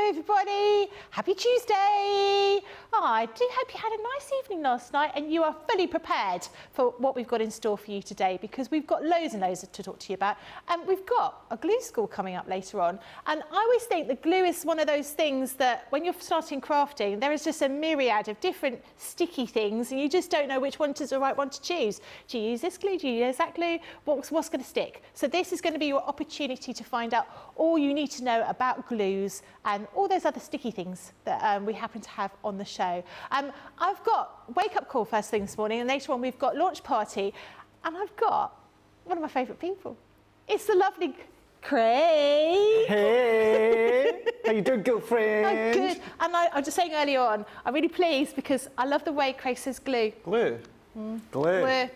everybody. Happy Tuesday. Oh, I do hope you had a nice evening last night and you are fully prepared for what we've got in store for you today, because we've got loads and loads to talk to you about. And we've got a glue school coming up later on. And I always think that glue is one of those things that when you're starting crafting, there is just a myriad of different sticky things and you just don't know which one is the right one to choose. Do you use this glue? Do you use that glue? What's going to stick? So this is going to be your opportunity to find out all you need to know about glues and all those other sticky things that we happen to have on the show. I've got wake up call first thing this morning, and later on we've got launch party, and I've got one of my favourite people. It's the lovely Craig. Hey, how you doing, girlfriend? I'm good. And I was just saying earlier on, I'm really pleased because I love the way Craig says glue. Glue. Mm. Glue. Glue.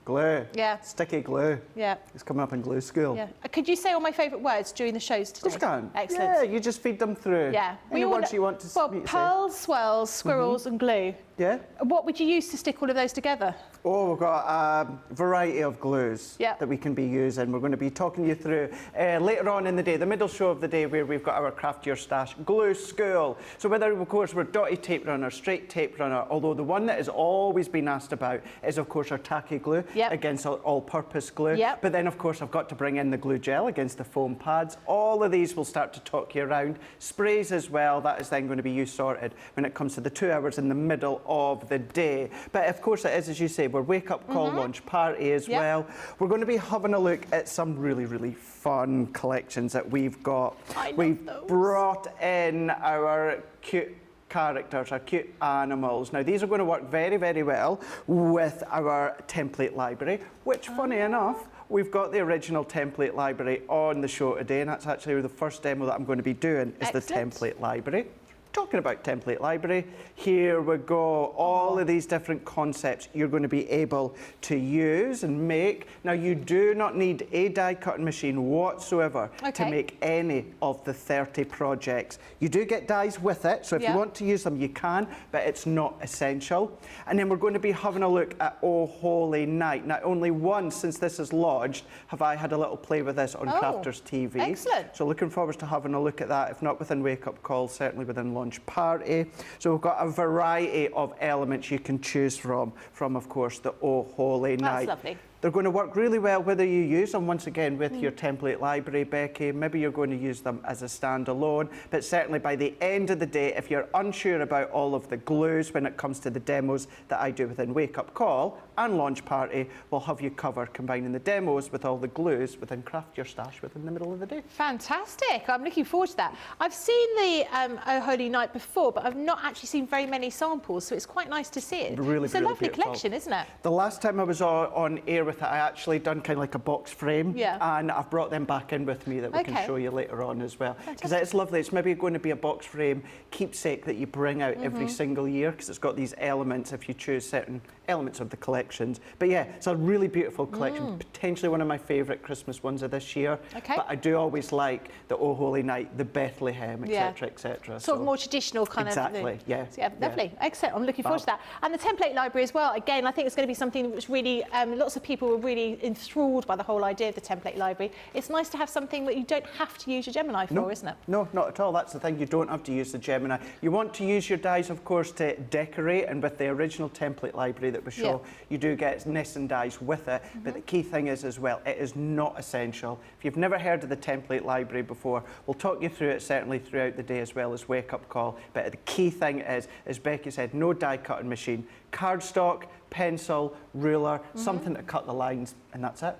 Glue. Yeah. Sticky glue. Yeah. It's coming up in glue school. Yeah. Could you say all my favourite words during the shows today? Of course you can. Excellent. Yeah, you just feed them through. Yeah. Any words you want to Well, pearls, swirls, squirrels and glue. Yeah. What would you use to stick all of those together? Oh, we've got a variety of glues that we can be using. We're going to be talking you through later on in the day, the middle show of the day, where we've got our Craft Your Stash glue school. So whether, of course, we're dotted tape runner, straight tape runner, although the one that has always been asked about is, of course, our tacky glue against all-purpose glue. But then, of course, I've got to bring in the glue gel against the foam pads. All of these will start to talk you around. Sprays as well, that is then going to be you sorted when it comes to the 2 hours in the middle of the day. But of course it is, as you say, we're wake up call launch party as well. We're going to be having a look at some really, really fun collections that we've got. We've brought in our cute characters, our cute animals. Now these are going to work very, very well with our template library, which funny enough, we've got the original template library on the show today, and that's actually the first demo that I'm going to be doing is the template library. Talking about template library, here we go. All of these different concepts you're going to be able to use and make. Now you do not need a die cutting machine whatsoever to make any of the 30 projects. You do get dies with it, so if you want to use them you can, but it's not essential. And then we're going to be having a look at Oh Holy Night. Now only once since this is lodged have I had a little play with this on Crafters TV. Excellent. So looking forward to having a look at that, if not within Wake Up Call, certainly within launch party. So we've got a variety of elements you can choose from of course the Oh Holy Night. That's lovely. They're going to work really well whether you use them, once again, with your template library, Becky. Maybe you're going to use them as a standalone, but certainly by the end of the day, if you're unsure about all of the glues when it comes to the demos that I do within Wake Up Call and Launch Party, we'll have you covered, combining the demos with all the glues within Craft Your Stash within the middle of the day. Fantastic. I'm looking forward to that. I've seen the Oh Holy Night before, but I've not actually seen very many samples, so it's quite nice to see it. Really, it's a lovely collection, isn't it? The last time I was on air with it, I actually done kind of like a box frame, and I've brought them back in with me that we can show you later on as well, because it's lovely. It's maybe going to be a box frame keepsake that you bring out every single year, because it's got these elements if you choose certain elements of the collections. But yeah, it's a really beautiful collection, potentially one of my favourite Christmas ones of this year. But I do always like the Oh Holy Night, the Bethlehem, etc, etc. Sort of more traditional kind of thing. Yeah. So, lovely, excellent. I'm looking forward to that. And the template library as well. Again, I think it's going to be something which really, lots of people were really enthralled by the whole idea of the template library. It's nice to have something that you don't have to use your Gemini for, isn't it? No, not at all. That's the thing. You don't have to use the Gemini. You want to use your dies, of course, to decorate, and with the original template library that we show, you do get nesting dies with it. But the key thing is as well, it is not essential. If you've never heard of the template library before, we'll talk you through it certainly throughout the day as well as Wake Up Call. But the key thing is, as Becky said, no die cutting machine, cardstock, pencil, ruler, something to cut the lines, and that's it.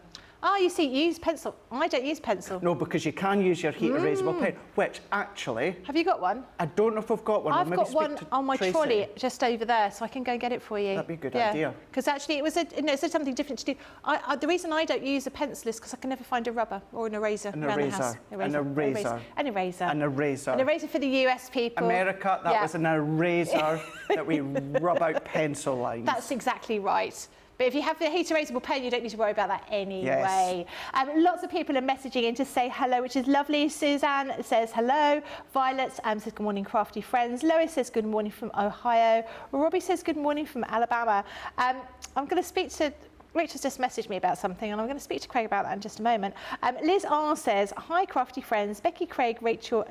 Oh, you see, you use pencil. I don't use pencil. No, because you can use your heat erasable pen, which actually... Have you got one? I don't know if I've got one. I've got one on my trolley just over there, so I can go and get it for you. That'd be a good idea. Because actually, it's something different to do. The reason I don't use a pencil is because I can never find a rubber or an eraser around the house. An eraser. An eraser. An eraser. An eraser for the US people. America, that was an eraser that we rub out pencil lines. That's exactly right. But if you have the heat erasable pen, you don't need to worry about that anyway. Lots of people are messaging in to say hello, which is lovely. Suzanne says hello. Violet says good morning, crafty friends. Lois says good morning from Ohio. Robbie says good morning from Alabama. I'm going to speak to Rachel's just messaged me about something, and I'm going to speak to Craig about that in just a moment. Liz R says, hi, crafty friends. Becky, Craig, Rachel,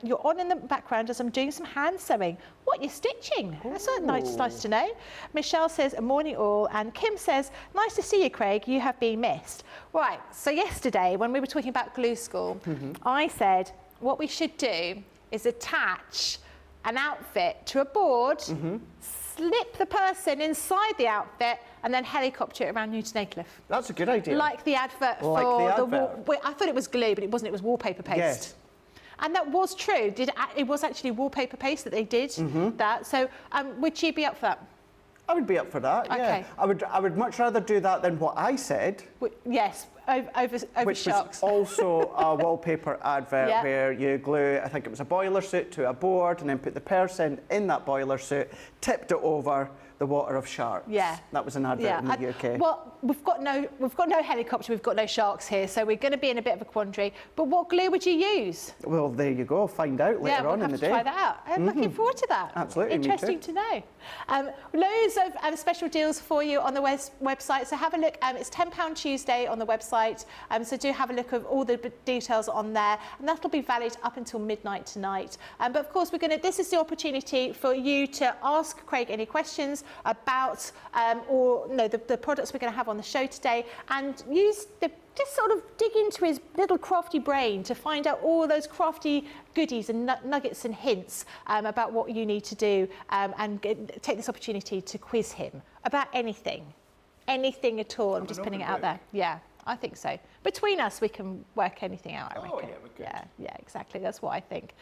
you're on in the background as I'm doing some hand sewing. What, you're stitching? That's nice to know. Michelle says, morning all. And Kim says, nice to see you, Craig. You have been missed. Right, so yesterday, when we were talking about glue school, I said, what we should do is attach an outfit to a board, slip the person inside the outfit, and then helicopter it around Newton Aycliffe. That's a good idea. Like the advert for the wall. I thought it was glue, but it wasn't. It was wallpaper paste. Yes. And that was true. It was actually wallpaper paste that they did that. So would you be up for that? I would be up for that, yeah. I would much rather do that than what I said. Yes, over which sharks. was also a wallpaper advert where you glue, I think it was a boiler suit to a board, and then put the person in that boiler suit, tipped it over the water of sharks. Yeah. That was an advert in the UK. Well, we've got no helicopter, we've got no sharks here, so we're going to be in a bit of a quandary. But what glue would you use? Well, there you go. Find out later on in the day. Yeah, we'll have to try that out. I'm looking forward to that. Absolutely, interesting to know. Loads of special deals for you on the website, so have a look. It's £10 Tuesday on the website, so do have a look at all the details on there, and that'll be valid up until midnight tonight. But of course, this is the opportunity for you to ask Craig any questions about the products we're going to have on the show today, and just sort of dig into his little crafty brain to find out all those crafty goodies and nuggets and hints about what you need to do, and take this opportunity to quiz him about anything at all. I'm just putting it out there. Yeah, I think so. Between us, we can work anything out, I reckon. Oh, yeah, we could. Yeah, exactly. That's what I think.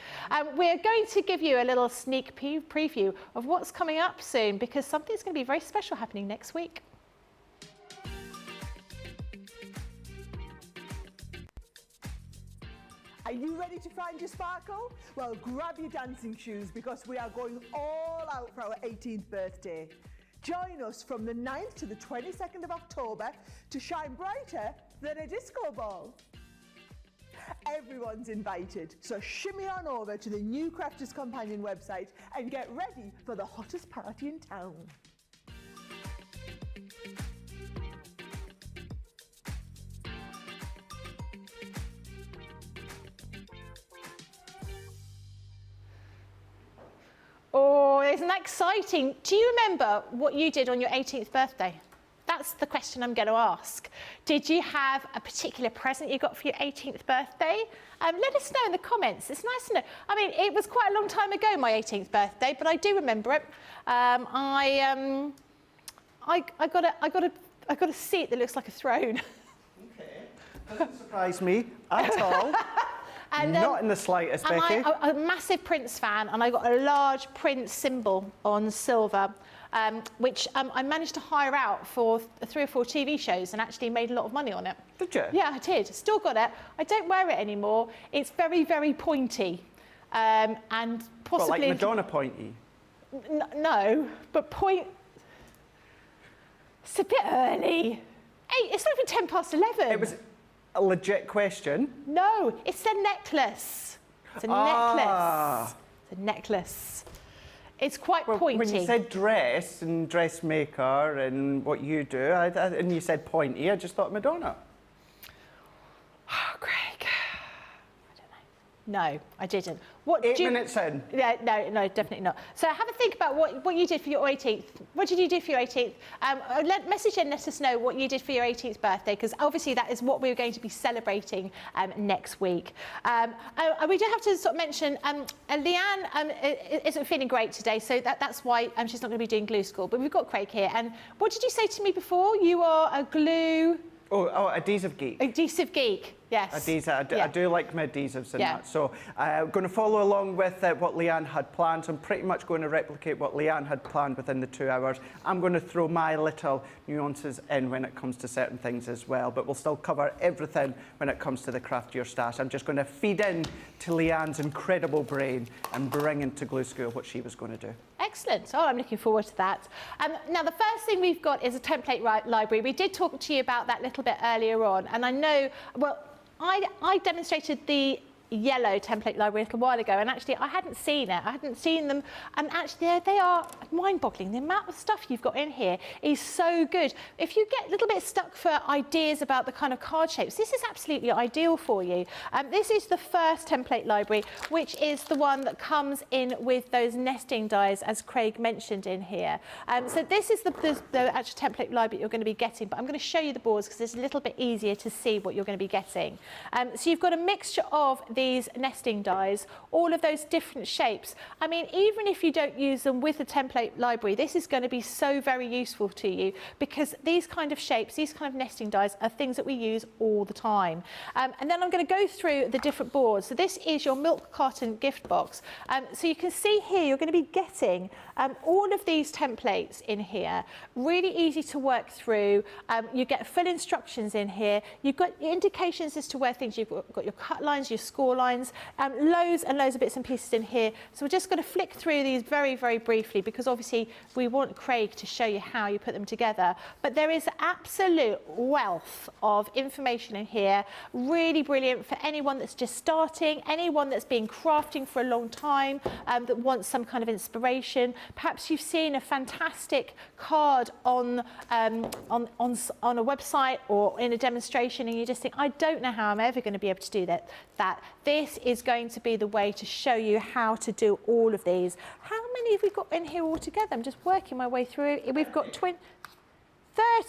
We're going to give you a little sneak preview of what's coming up soon, because something's going to be very special happening next week. Are you ready to find your sparkle? Well, grab your dancing shoes, because we are going all out for our 18th birthday. Join us from the 9th to the 22nd of October to shine brighter than a disco ball. Everyone's invited, so shimmy on over to the new Crafters Companion website and get ready for the hottest party in town. Oh, isn't that exciting? Do you remember what you did on your 18th birthday? That's the question I'm going to ask. Did you have a particular present you got for your 18th birthday? Let us know in the comments. It's nice to know. I mean, it was quite a long time ago, my 18th birthday, but I do remember it. I got a seat that looks like a throne. Okay, doesn't surprise me at all. And, not in the slightest, Becky. I'm a massive Prince fan, and I got a large Prince symbol on silver, which I managed to hire out for 3 or 4 TV shows and actually made a lot of money on it. Did you? Yeah, I did. Still got it. I don't wear it anymore. It's very, very pointy, and possibly... What, like Madonna pointy? No, but It's a bit early. Hey, it's not even 10 past 11. It was a legit question. No, it's a necklace. It's a necklace. It's a necklace. It's quite pointy. When you said dress and dressmaker and what you do, and you said pointy, I just thought Madonna. Oh, Craig. I don't know. No, I didn't. What 8 minutes in. Yeah, no, definitely not. So have a think about what you did for your 18th. What did you do for your 18th? Message in, let us know what you did for your 18th birthday, because obviously that is what we're going to be celebrating next week. We do have to sort of mention Leanne isn't feeling great today, so that's why she's not going to be doing glue school. But we've got Craig here. And what did you say to me before? You are a glue... Oh, adhesive geek. Adhesive geek, yes. I do like my adhesives and that. So I'm going to follow along with what Leanne had planned. So I'm pretty much going to replicate what Leanne had planned within the 2 hours. I'm going to throw my little nuances in when it comes to certain things as well. But we'll still cover everything when it comes to the Craft Your Stash. I'm just going to feed in to Leanne's incredible brain and bring into Glue School what she was going to do. Excellent. Oh, I'm looking forward to that. Now, the first thing we've got is a template library. We did talk to you about that a little bit earlier on, and I know, well, I demonstrated the yellow template library a little while ago, and actually I hadn't seen it. I hadn't seen them, and actually they are mind-boggling. The amount of stuff you've got in here is so good. If you get a little bit stuck for ideas about the kind of card shapes, this is absolutely ideal for you. This is the first template library, which is the one that comes in with those nesting dies, as Craig mentioned in here. So this is the actual template library you're going to be getting, but I'm going to show you the boards because it's a little bit easier to see what you're going to be getting. So you've got a mixture of these nesting dies, all of those different shapes. I mean, even if you don't use them with the template library, this is going to be so very useful to you, because these kind of shapes, these kind of nesting dies are things that we use all the time. And then I'm going to go through the different boards. So this is your milk carton gift box. So you can see here you're going to be getting all of these templates in here, really easy to work through. You get full instructions in here. You've got indications as to where things, you've got your cut lines, your score lines, loads and loads of bits and pieces in here. So we're just going to flick through these very, very briefly, because obviously we want Craig to show you how you put them together. But there is absolute wealth of information in here, really brilliant for anyone that's just starting, anyone that's been crafting for a long time, that wants some kind of inspiration. Perhaps you've seen a fantastic card on a website or in a demonstration, and you just think, I don't know how I'm ever going to be able to do that. This is going to be the way to show you how to do all of these. How many have we got in here altogether? I'm just working my way through. We've got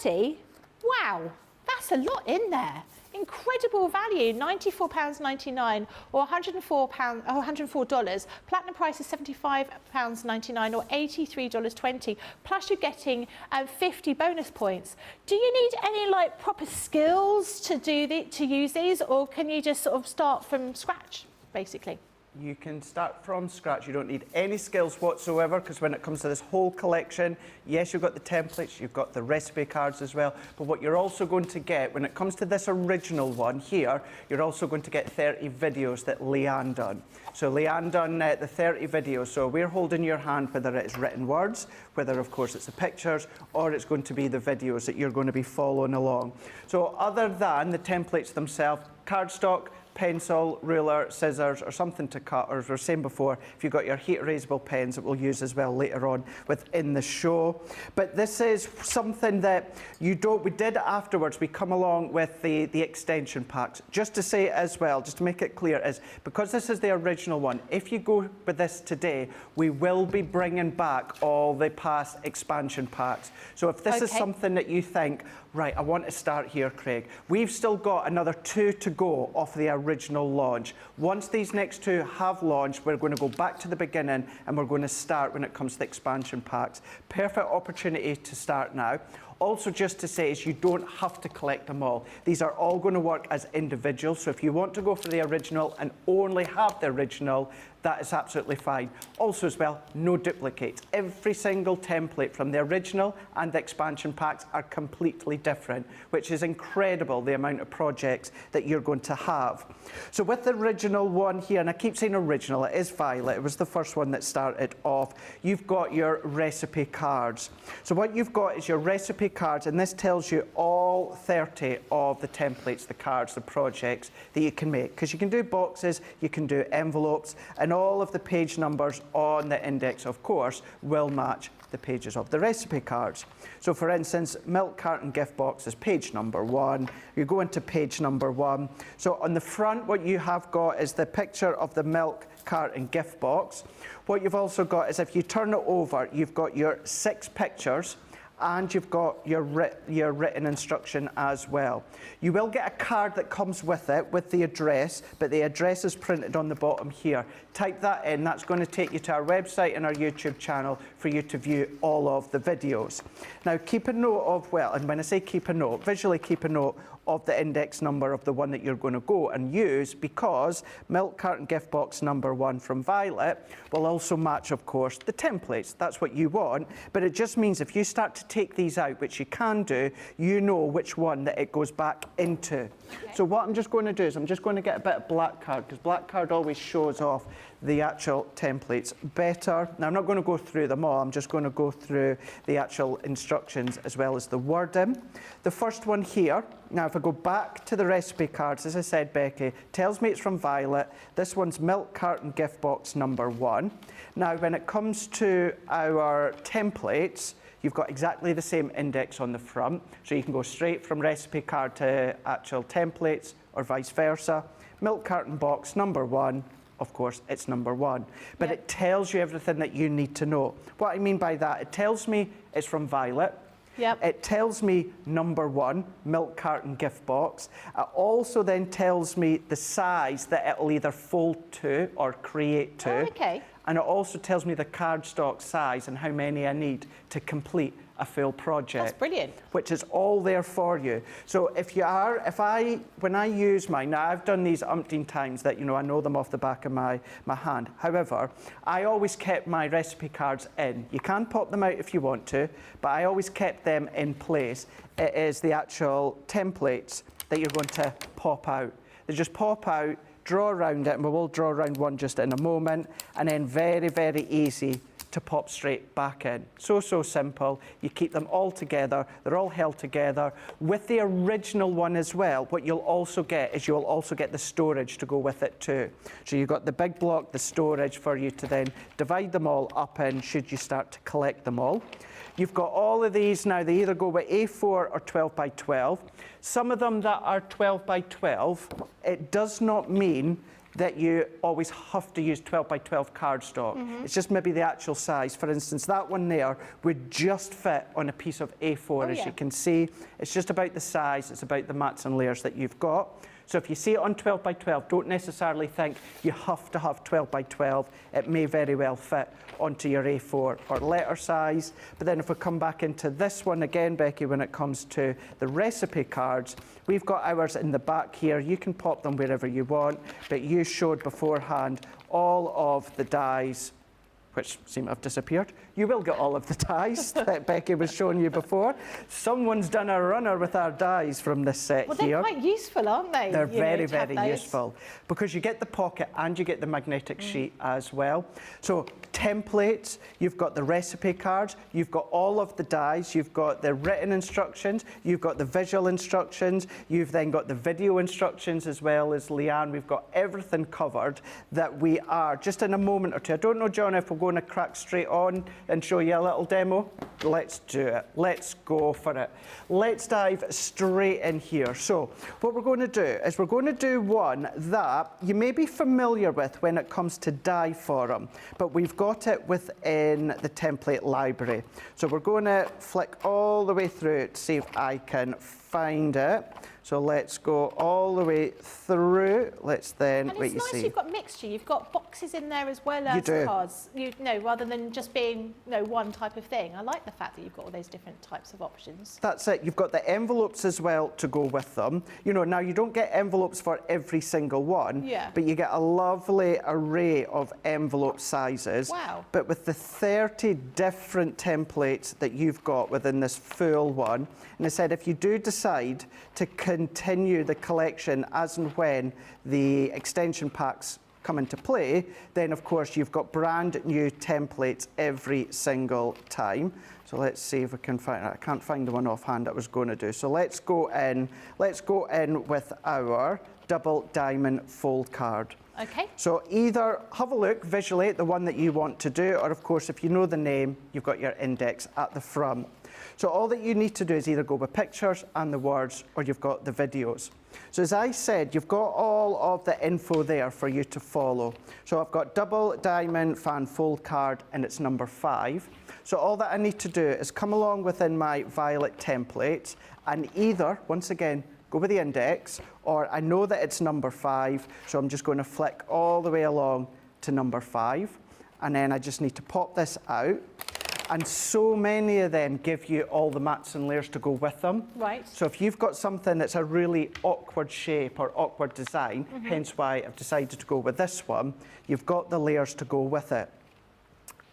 30. Wow, that's a lot in there. Incredible value, £94.99 or $104. Platinum price is £75.99 or $83.20. Plus you're getting 50 bonus points. Do you need any like proper skills to use these, or can you just sort of start from scratch, basically? You can start from scratch. You don't need any skills whatsoever, because when it comes to this whole collection, yes, you've got the templates, you've got the recipe cards as well, but what you're also going to get, when it comes to this original one here, you're also going to get 30 videos that Leanne done. So Leanne done the 30 videos, so we're holding your hand, whether it's written words, whether of course it's the pictures, or it's going to be the videos that you're going to be following along. So other than the templates themselves, cardstock, pencil, ruler, scissors, or something to cut, or as we were saying before, if you've got your heat erasable pens that we'll use as well later on within the show. But this is something that we did afterwards. We come along with the extension packs. Just to say as well, just to make it clear, is because this is the original one, if you go with this today, we will be bringing back all the past expansion packs. So if this is something that you think, right, I want to start here, Craig, we've still got another 2 to go off the original launch. Once these next 2 have launched, we're going to go back to the beginning and we're going to start when it comes to the expansion packs. Perfect opportunity to start now. Also, just to say is you don't have to collect them all. These are all going to work as individuals. So if you want to go for the original and only have the original, that is absolutely fine. Also as well, no duplicates. Every single template from the original and the expansion packs are completely different, which is incredible, the amount of projects that you're going to have. So with the original one here, and I keep saying original, it is Violet, it was the first one that started off, you've got your recipe cards. So what you've got is your recipe cards, and this tells you all 30 of the templates, the cards, the projects that you can make, because you can do boxes, you can do envelopes, and all of the page numbers on the index, of course, will match the pages of the recipe cards. So for instance, milk carton gift box is page number 1. You go into page number 1. So on the front, what you have got is the picture of the milk carton gift box. What you've also got is, if you turn it over, you've got your 6 pictures, and you've got your written instruction as well. You will get a card that comes with it, with the address, but the address is printed on the bottom here. Type that in, that's going to take you to our website and our YouTube channel for you to view all of the videos. Now keep a note of, well, and when I say keep a note, visually keep a note of the index number of the one that you're going to go and use, because milk carton gift box number 1 from Violet will also match, of course, the templates. That's what you want, but it just means if you start to take these out, which you can do, you know which one that it goes back into. Okay. So what I'm just going to do is I'm just going to get a bit of black card, because black card always shows off the actual templates better. Now, I'm not going to go through them all. I'm just going to go through the actual instructions as well as the wording. The first one here, now if I go back to the recipe cards, as I said, Becky, tells me it's from Violet. This one's milk carton gift box number 1. Now, when it comes to our templates, you've got exactly the same index on the front, so you can go straight from recipe card to actual templates or vice versa. Milk carton box number 1, of course, it's number 1. But it tells you everything that you need to know. What I mean by that, it tells me it's from Violet. Yep. It tells me number 1, milk carton gift box. It also then tells me the size that it'll either fold to or create to. Oh, okay. And it also tells me the cardstock size and how many I need to complete a full project. That's brilliant. Which is all there for you. So when I use mine, now I've done these umpteen times that, you know, I know them off the back of my hand. However, I always kept my recipe cards in. You can pop them out if you want to, but I always kept them in place. It is the actual templates that you're going to pop out. They just pop out, draw around it, and we will draw around one just in a moment, and then very, very easy to pop straight back in. So simple. You keep them all together. They're all held together. With the original one as well, what you'll also get is you'll also get the storage to go with it too. So you've got the big block, the storage for you to then divide them all up in should you start to collect them all. You've got all of these now, they either go with A4 or 12 by 12. Some of them that are 12 by 12, it does not mean that you always have to use 12 by 12 cardstock. It's just maybe the actual size. For instance, that one there would just fit on a piece of A4, as you can see. It's just about the size, it's about the mats and layers that you've got. So if you see it on 12 by 12, don't necessarily think you have to have 12 by 12. It may very well fit onto your A4 or letter size. But then if we come back into this one again, Becky, when it comes to the recipe cards, we've got ours in the back here. You can pop them wherever you want, but you showed beforehand all of the dies, which seem to have disappeared. You will get all of the dies that Becky was showing you before. Someone's done a runner with our dies from this set here. Well, they're quite useful, aren't they? They're very, very useful because you get the pocket and you get the magnetic sheet as well. So templates, you've got the recipe cards, you've got all of the dies, you've got the written instructions, you've got the visual instructions, you've then got the video instructions as well as Leanne. We've got everything covered that we are, just in a moment or two. I don't know, John, if we're going to crack straight on and show you a little demo. Let's do it. Let's go for it. Let's dive straight in here. So what we're going to do is we're going to do one that you may be familiar with when it comes to die forum, but we've got it within the template library. So we're going to flick all the way through to see if I can find it. So let's go all the way through. Let's then wait. It's nice you've got mixture. You've got boxes in there as well as cards. You know, rather than just being one type of thing. I like the fact that you've got all those different types of options. That's it. You've got the envelopes as well to go with them. You know, now you don't get envelopes for every single one, but you get a lovely array of envelope sizes. Wow. But with the 30 different templates that you've got within this full one, and I said if you do decide to continue the collection as and when the extension packs come into play, then of course you've got brand new templates every single time. So let's see if we can find it. I can't find the one offhand I was going to do. So let's go in with our double diamond fold card. Okay. So either have a look visually at the one that you want to do, or of course if you know the name, you've got your index at the front. So all that you need to do is either go with pictures and the words, or you've got the videos. So as I said, you've got all of the info there for you to follow. So I've got double diamond fan fold card and it's number 5. So all that I need to do is come along within my Violet templates and either, once again, go with the index, or I know that it's number 5, so I'm just going to flick all the way along to number 5. And then I just need to pop this out. And so many of them give you all the mats and layers to go with them. Right. So if you've got something that's a really awkward shape or awkward design, hence why I've decided to go with this one, you've got the layers to go with it.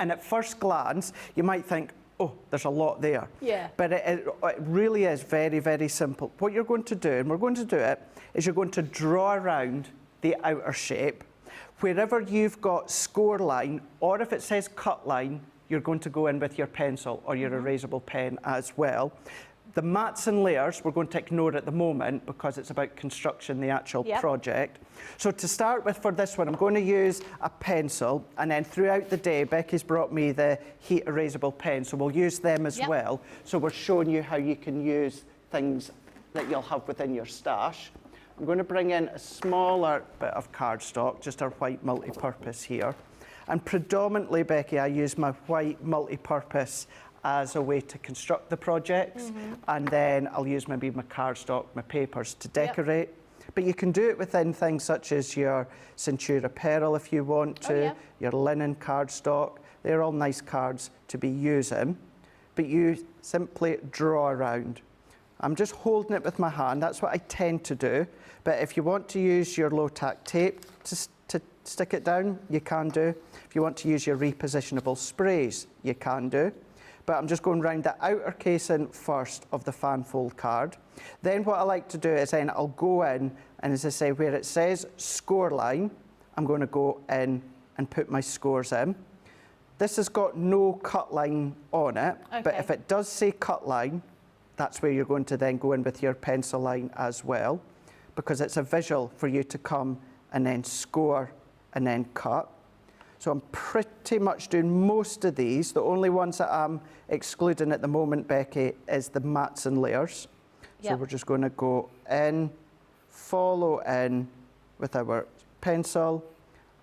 And at first glance, you might think, oh, there's a lot there. Yeah. But it really is very, very simple. What you're going to do, and we're going to do it, is you're going to draw around the outer shape. Wherever you've got score line, or if it says cut line, you're going to go in with your pencil or your erasable pen as well. The mats and layers, we're going to ignore at the moment because it's about construction, the actual project. So to start with for this one, I'm going to use a pencil, and then throughout the day, Becky's brought me the heat erasable pen, so we'll use them as well. So we're showing you how you can use things that you'll have within your stash. I'm going to bring in a smaller bit of cardstock, just our white multi-purpose here. And predominantly, Becky, I use my white multi-purpose as a way to construct the projects, and then I'll use maybe my cardstock, my papers to decorate. But you can do it within things such as your Centura apparel if you want to, your linen cardstock. They're all nice cards to be using, but you simply draw around. I'm just holding it with my hand, that's what I tend to do, but if you want to use your low-tack tape to stick it down, you can do. If you want to use your repositionable sprays, you can do. But I'm just going round the outer casing first of the fan fold card. Then what I like to do is then I'll go in, and as I say, where it says score line, I'm going to go in and put my scores in. This has got no cut line on it, but if it does say cut line, that's where you're going to then go in with your pencil line as well, because it's a visual for you to come and then score and then cut. So I'm pretty much doing most of these. The only ones that I'm excluding at the moment, Becky, is the mats and layers. So we're just going to go in, follow in with our pencil,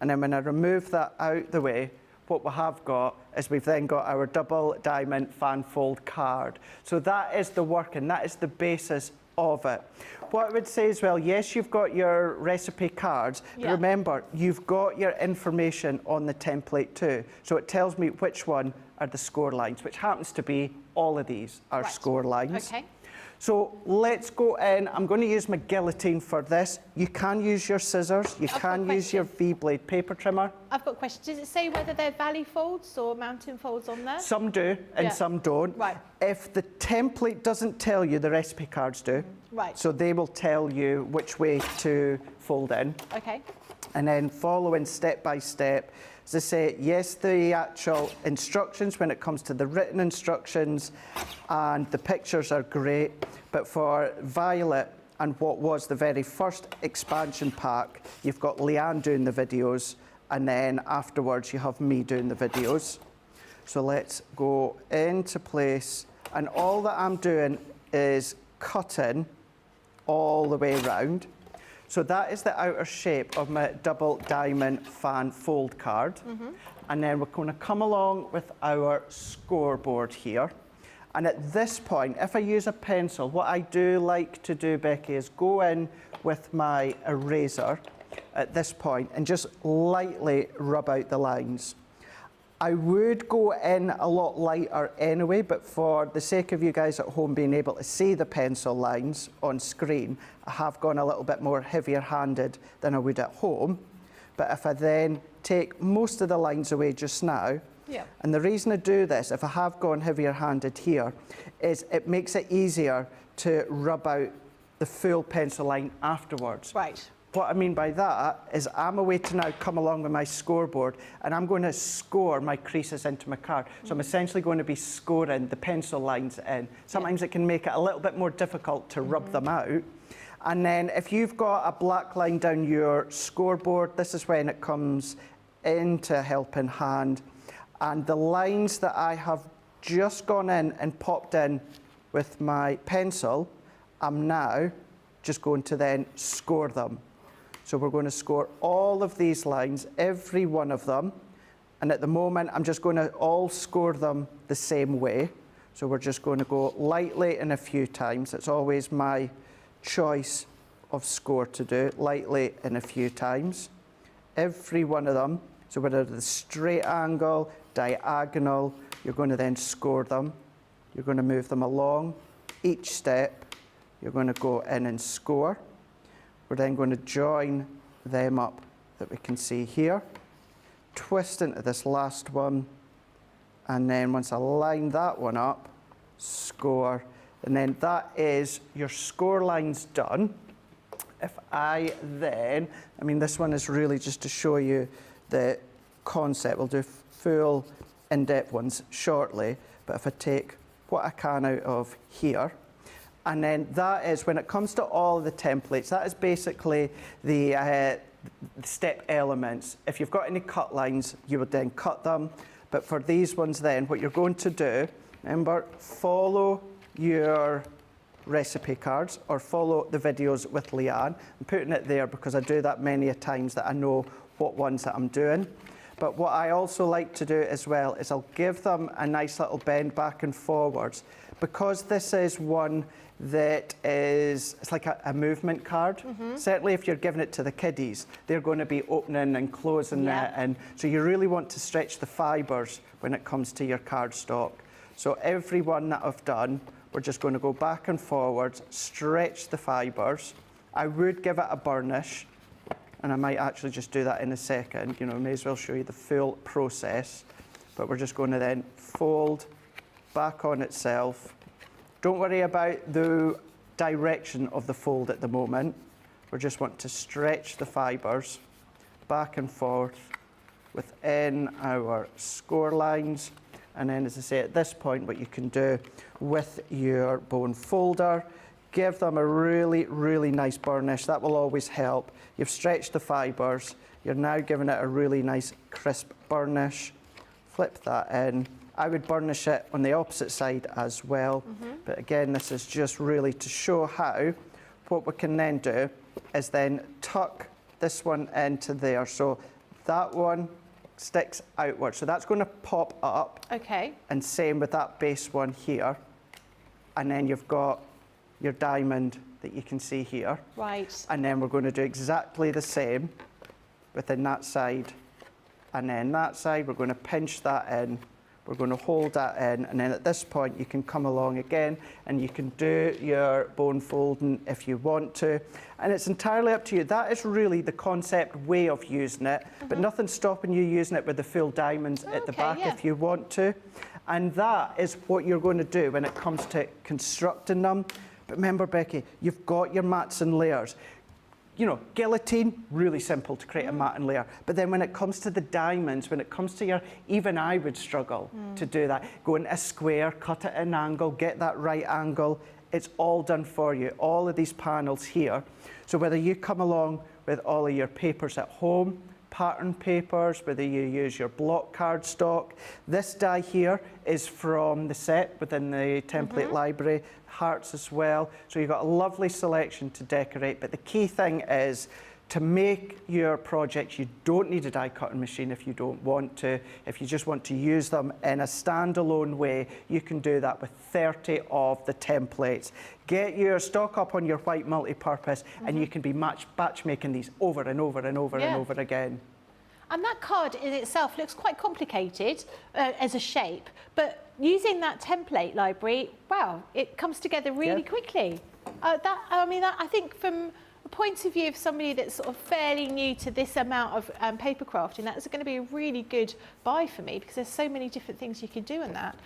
and then when I remove that out the way, what we have got is we've then got our double diamond fan fold card. So that is the work, and that is the basis of it. What I would say as well, yes, you've got your recipe cards, but remember, you've got your information on the template too. So it tells me which one are the score lines, which happens to be all of these are score lines. Okay. So let's go in. I'm going to use my guillotine for this. You can use your scissors. You can use your V-blade paper trimmer. I've got a question. Does it say whether they're valley folds or mountain folds on there? Some do and some don't. Right. If the template doesn't tell you, the recipe cards do. Right. So they will tell you which way to fold in. Okay. And then following step by step. As I say, yes, the actual instructions, when it comes to the written instructions and the pictures are great, but for Violet and what was the very first expansion pack, you've got Leanne doing the videos, and then afterwards you have me doing the videos. So let's go into place, and all that I'm doing is cutting all the way around. So that is the outer shape of my double diamond fan fold card. And then we're going to come along with our scoreboard here. And at this point, if I use a pencil, what I do like to do, Becky, is go in with my eraser at this point and just lightly rub out the lines. I would go in a lot lighter anyway, but for the sake of you guys at home being able to see the pencil lines on screen, I have gone a little bit more heavier handed than I would at home. But if I then take most of the lines away just now, and the reason I do this, if I have gone heavier handed here, is it makes it easier to rub out the full pencil line afterwards. Right. What I mean by that is I'm away to now come along with my scoreboard, and I'm going to score my creases into my card. So I'm essentially going to be scoring the pencil lines in. Sometimes it can make it a little bit more difficult to rub them out. And then if you've got a black line down your scoreboard, this is when it comes into helping hand. And the lines that I have just gone in and popped in with my pencil, I'm now just going to then score them. So we're going to score all of these lines, every one of them. And at the moment, I'm just going to all score them the same way. So we're just going to go lightly and a few times. It's always my choice of score to do, lightly and a few times. Every one of them. So whether the straight angle, diagonal, you're going to then score them. You're going to move them along. Each step, you're going to go in and score. We're then going to join them up that we can see here. Twist into this last one And then once I line that one up, score. And then that is your score lines done. If I then, I mean, this one is really just to show you the concept. We'll do full in-depth ones shortly. But if I take what I can out of here, and then that is, when it comes to all the templates, that is basically the step elements. If you've got any cut lines, you would then cut them. But for these ones then, what you're going to do, remember, follow your recipe cards or follow the videos with Leanne. I'm putting it there because I do that many a times that I know what ones that I'm doing. But what I also like to do as well is I'll give them a nice little bend back and forwards. Because this is one that is, it's like a movement card. Certainly if you're giving it to the kiddies, they're going to be opening and closing it. And so you really want to stretch the fibres when it comes to your cardstock. So every one that I've done, we're just going to go back and forwards, stretch the fibres. I would give it a burnish, and I might actually just do that in a second. You know, may as well show you the full process. But we're just going to then fold back on itself. Don't worry about the direction of the fold at the moment. We just want to stretch the fibres back and forth within our score lines. And then, as I say, at this point, what you can do with your bone folder, give them a really, really nice burnish. That will always help. You've stretched the fibres. You're now giving it a really nice crisp burnish. Flip that in. I would burnish it on the opposite side as well. But again, this is just really to show how what we can then do is then tuck this one into there. So that one sticks outward. So that's going to pop up. Okay. And same with that base one here. And then you've got your diamond that you can see here. Right. And then we're going to do exactly the same within that side. And then that side, we're going to pinch that in. We're going to hold that in, and then at this point you can come along again and you can do your bone folding if you want to. And it's entirely up to you. That is really the concept way of using it, but nothing's stopping you using it with the full diamonds at the back if you want to. And that is what you're going to do when it comes to constructing them. But remember, Becky, you've got your mats and layers. You know, guillotine, really simple to create a mat and layer. But then when it comes to the diamonds, when it comes to your, even I would struggle to do that. Go into a square, cut it at an angle, get that right angle. It's all done for you, all of these panels here. So whether you come along with all of your papers at home, pattern papers, whether you use your block cardstock. This die here is from the set within the template library. Hearts as well. So you've got a lovely selection to decorate, but the key thing is to make your projects, you don't need a die cutting machine if you don't want to. If you just want to use them in a standalone way, you can do that with 30 of the templates. Get your stock up on your white multi-purpose and you can be batch making these over and over and over and over again. And that card in itself looks quite complicated as a shape, but using that template library, wow, it comes together really quickly. I think from a point of view of somebody that's sort of fairly new to this amount of paper crafting, that's going to be a really good buy for me because there's so many different things you can do in that.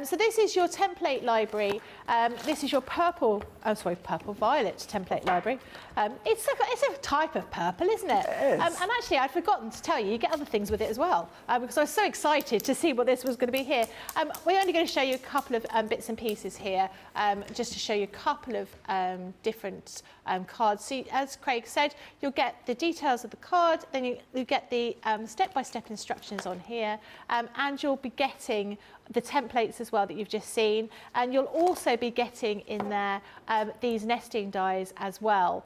So this is your template library. This is your violet template library. It's a type of purple, isn't it? It is. And actually, I'd forgotten to tell you get other things with it as well because I was so excited to see what this was going to be here. We're only going to show you a couple of bits and pieces here just to show you a couple of different cards. So as Craig said, you'll get the details of the card, then you get the step-by-step instructions on here, and you'll be getting the templates as well that you've just seen, and you'll also be getting in there these nesting dies as well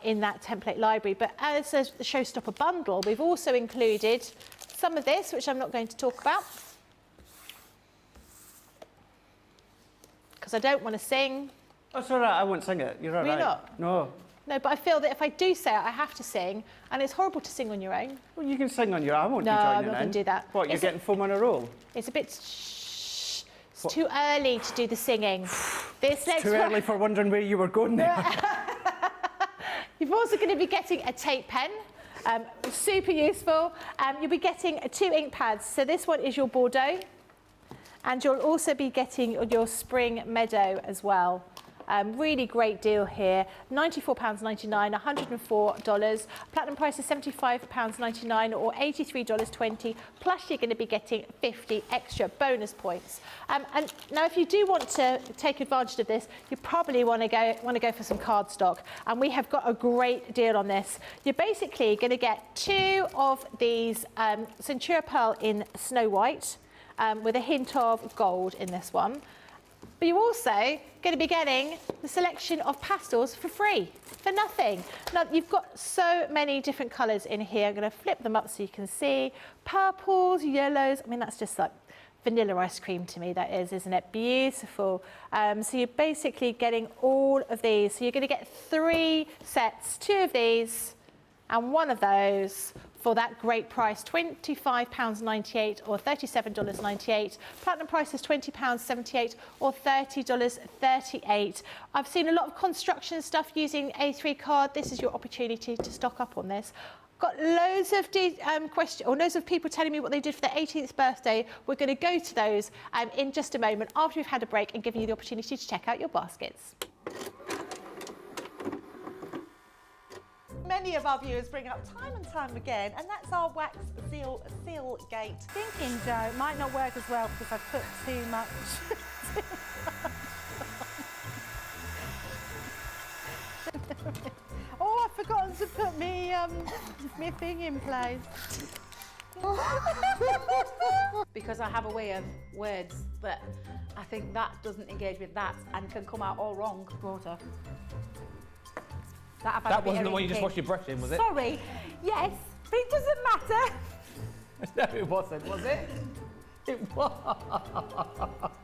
in that template library. But as a showstopper bundle, we've also included some of this, which I'm not going to talk about because I don't want to sing. That's all right, I won't sing it. You're all right. You're not? No. No, but I feel that if I do say it, I have to sing, and it's horrible to sing on your own. Well, you can sing on your own. I won't be No, joining I'm not going to do that. What, you're getting foam on a roll? It's a bit... It's too early to do the singing. It's too early for wondering where you were going there. You're also going to be getting a tape pen. Super useful. You'll be getting 2 ink pads. So this one is your Bordeaux. And you'll also be getting your spring meadow as well. Really great deal here, £94.99, $104. Platinum price is £75.99 or $83.20, plus you're going to be getting 50 extra bonus points. And now if you do want to take advantage of this, you probably want to go for some cardstock, and we have got a great deal on this. You're basically going to get 2 of these Centura Pearl in Snow White with a hint of gold in this one. But you're also going to be getting the selection of pastels for free, for nothing. Now, you've got so many different colours in here. I'm going to flip them up so you can see. Purples, yellows. I mean, that's just like vanilla ice cream to me, that is, isn't it? Beautiful. So you're basically getting all of these. So you're going to get 3 sets, 2 of these and 1 of those, for that great price, £25.98 or $37.98. Platinum price is £20.78 or $30.38. I've seen a lot of construction stuff using A3 card. This is your opportunity to stock up on this. Got loads of loads of people telling me what they did for their 18th birthday. We're going to go to those in just a moment after we've had a break and giving you the opportunity to check out your baskets. Many of our viewers bring up time and time again, and that's our wax seal gate. Thinking dough might not work as well because I've put too much. Oh, I've forgotten to put me thing in place. Because I have a way of words that I think that doesn't engage with that and can come out all wrong. Water. That wasn't the one you just washed your brush in, was it? Sorry, yes, but it doesn't matter. No, it wasn't, was it? It was.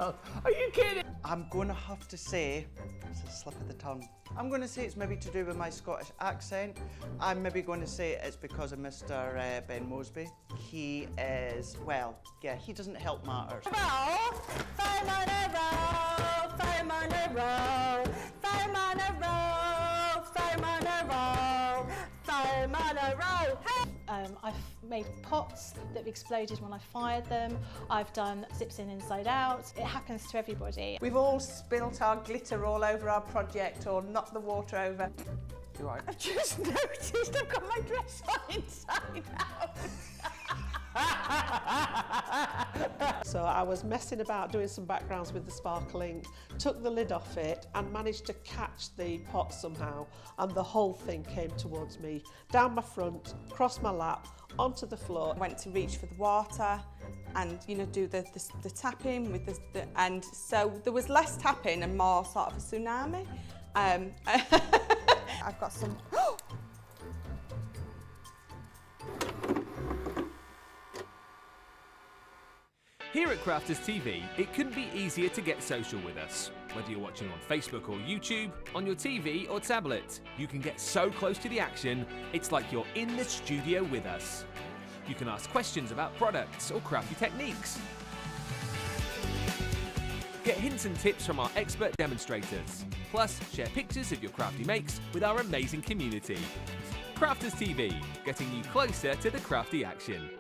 Are you kidding? I'm going to have to say, it's a slip of the tongue. I'm going to say it's maybe to do with my Scottish accent. I'm maybe going to say it's because of Mr. Ben Mosby. He is, well, yeah, he doesn't help matters. I've made pots that have exploded when I fired them. I've done zips in inside out. It happens to everybody. We've all spilt our glitter all over our project or knocked the water over. You're right. I've just noticed I've got my dress on inside out. So I was messing about doing some backgrounds with the sparkling, took the lid off it and managed to catch the pot somehow, and the whole thing came towards me, down my front, across my lap, onto the floor. I went to reach for the water and, you know, do the tapping with the and so there was less tapping and more sort of a tsunami. I've got some... Here at Crafters TV, it couldn't be easier to get social with us. Whether you're watching on Facebook or YouTube, on your TV or tablet, you can get so close to the action, it's like you're in the studio with us. You can ask questions about products or crafty techniques. Get hints and tips from our expert demonstrators. Plus, share pictures of your crafty makes with our amazing community. Crafters TV, getting you closer to the crafty action.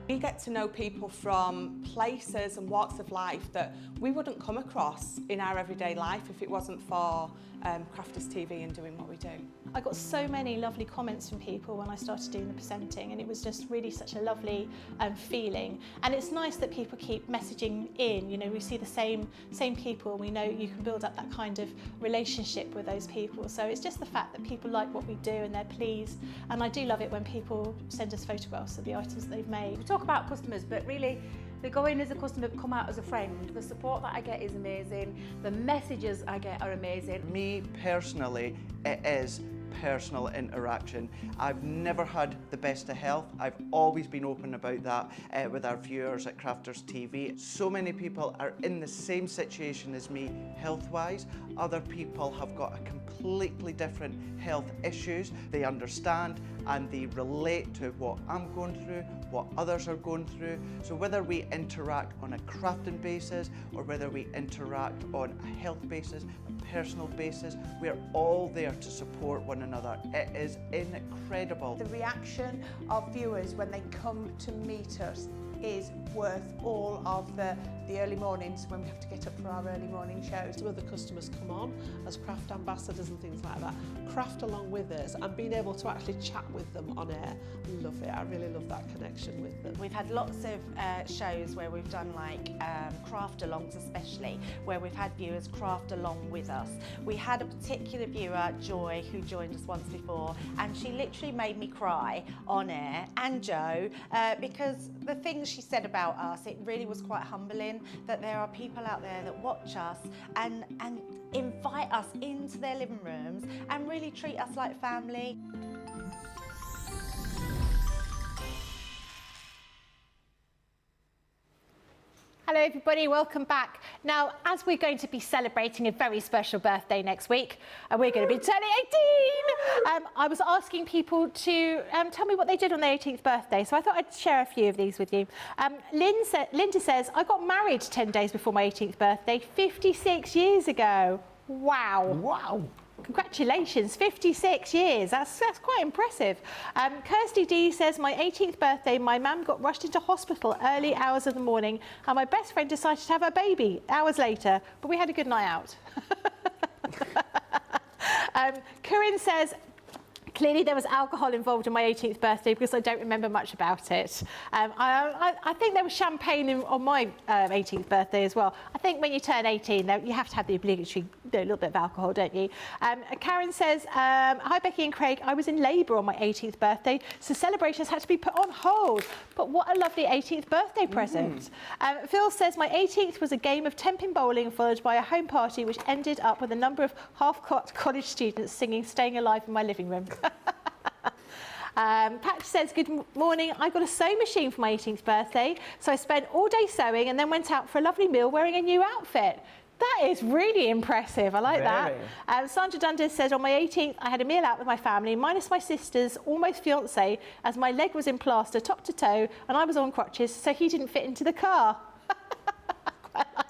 We get to know people from places and walks of life that we wouldn't come across in our everyday life if it wasn't for Crafters TV and doing what we do. I got so many lovely comments from people when I started doing the presenting, and it was just really such a lovely feeling. And it's nice that people keep messaging in. You know, we see the same people. We know you can build up that kind of relationship with those people. So it's just the fact that people like what we do and they're pleased. And I do love it when people send us photographs of the items that they've made. We talk about customers, but really they go in as a customer, come out as a friend. The support that I get is amazing. The messages I get are amazing. Me personally, it is personal interaction. I've never had the best of health. I've always been open about that with our viewers at Crafters TV. So many people are in the same situation as me health-wise. Other people have got a completely different health issues. They understand and they relate to what I'm going through, what others are going through. So whether we interact on a crafting basis or whether we interact on a health basis, a personal basis, we're all there to support one another. It is incredible. The reaction of viewers when they come to meet us is worth all of the early mornings when we have to get up for our early morning shows. Some of the customers come on as craft ambassadors and things like that, craft along with us, and being able to actually chat with them on air. I love it. I really love that connection with them. We've had lots of shows where we've done like craft alongs, especially where we've had viewers craft along with us. We had a particular viewer, Joy, who joined us once before, and she literally made me cry on air, and Joe, because the things she said about us, it really was quite humbling that there are people out there that watch us and invite us into their living rooms and really treat us like family. Hello everybody, welcome back. Now, as we're going to be celebrating a very special birthday next week, and we're going to be turning 18, I was asking people to tell me what they did on their 18th birthday, so I thought I'd share a few of these with you. Linda says, I got married 10 days before my 18th birthday, 56 years ago. Wow. Wow. Congratulations, 56 years. That's quite impressive. Kirsty D says, my 18th birthday, my mum got rushed into hospital early hours of the morning and my best friend decided to have a baby hours later, but we had a good night out. Corinne says, clearly there was alcohol involved in my 18th birthday because I don't remember much about it. I think there was champagne on my 18th birthday as well. I think when you turn 18, you have to have the obligatory little bit of alcohol, don't you? Karen says, hi Becky and Craig, I was in labour on my 18th birthday, so celebrations had to be put on hold. But what a lovely 18th birthday present. Phil says, my 18th was a game of 10-pin bowling followed by a home party which ended up with a number of half-cut college students singing Staying Alive in my living room. Patch says, good morning, I got a sewing machine for my 18th birthday, so I spent all day sewing and then went out for a lovely meal wearing a new outfit. That is really impressive. I like that. Sandra Dundas said, on my 18th, I had a meal out with my family, minus my sister's almost fiancé, as my leg was in plaster top to toe and I was on crutches, so he didn't fit into the car. Quite like that.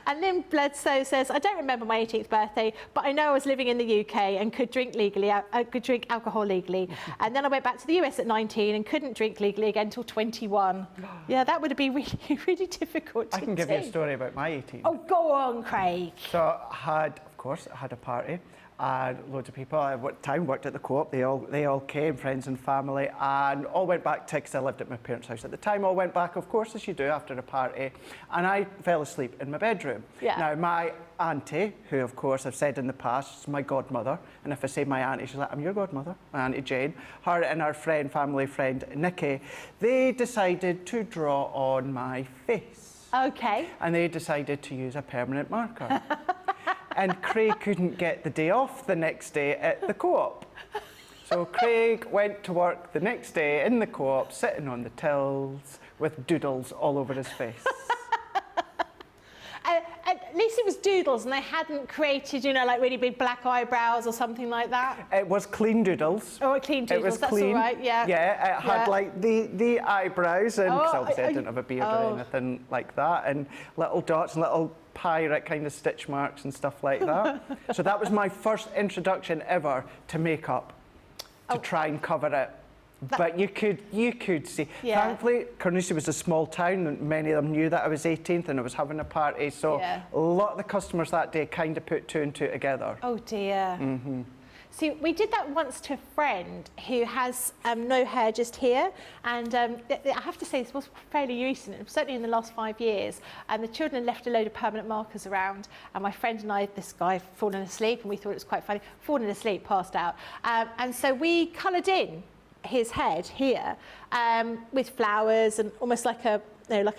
And Lynn Bledsoe says, I don't remember my 18th birthday, but I know I was living in the UK and could drink legally, could drink alcohol legally. And then I went back to the US at 19 and couldn't drink legally again until 21. Yeah, that would have been really, really difficult to do. I can give you a story about my 18th. Oh, go on, Craig. So I had, of course, I had a party. And loads of people I worked at the Co-op, they all came, friends and family, and all went back to, because I lived at my parents' house at the time, all went back, of course, as you do after a party, and I fell asleep in my bedroom. Yeah. Now, my auntie, who of course I've said in the past, is my godmother, and if I say my auntie, she's like, I'm your godmother, my Auntie Jane, her and her family friend, Nikki, they decided to draw on my face. Okay. And they decided to use a permanent marker. And Craig couldn't get the day off the next day at the Co-op. So Craig went to work the next day in the Co-op, sitting on the tills with doodles all over his face. At least it was doodles and they hadn't created, you know, like really big black eyebrows or something like that. It was clean doodles. Oh, clean doodles, it was that's clean. all right, yeah. Yeah, it had like the eyebrows, and because obviously I didn't have a beard or anything like that, and little dots and little pirate kind of stitch marks and stuff like that. So that was my first introduction ever to makeup, to try and cover it. But you could see. Yeah. Thankfully, Carnoustie was a small town and many of them knew that I was 18th and I was having a party. So a lot of the customers that day kind of put two and two together. Oh dear. Mm-hmm. See, we did that once to a friend who has no hair just here, and I have to say this was fairly recent, certainly in the last 5 years, and the children left a load of permanent markers around, and my friend and I, this guy, fallen asleep, and we thought it was quite funny, fallen asleep, passed out, and so we coloured in his head here with flowers and almost like a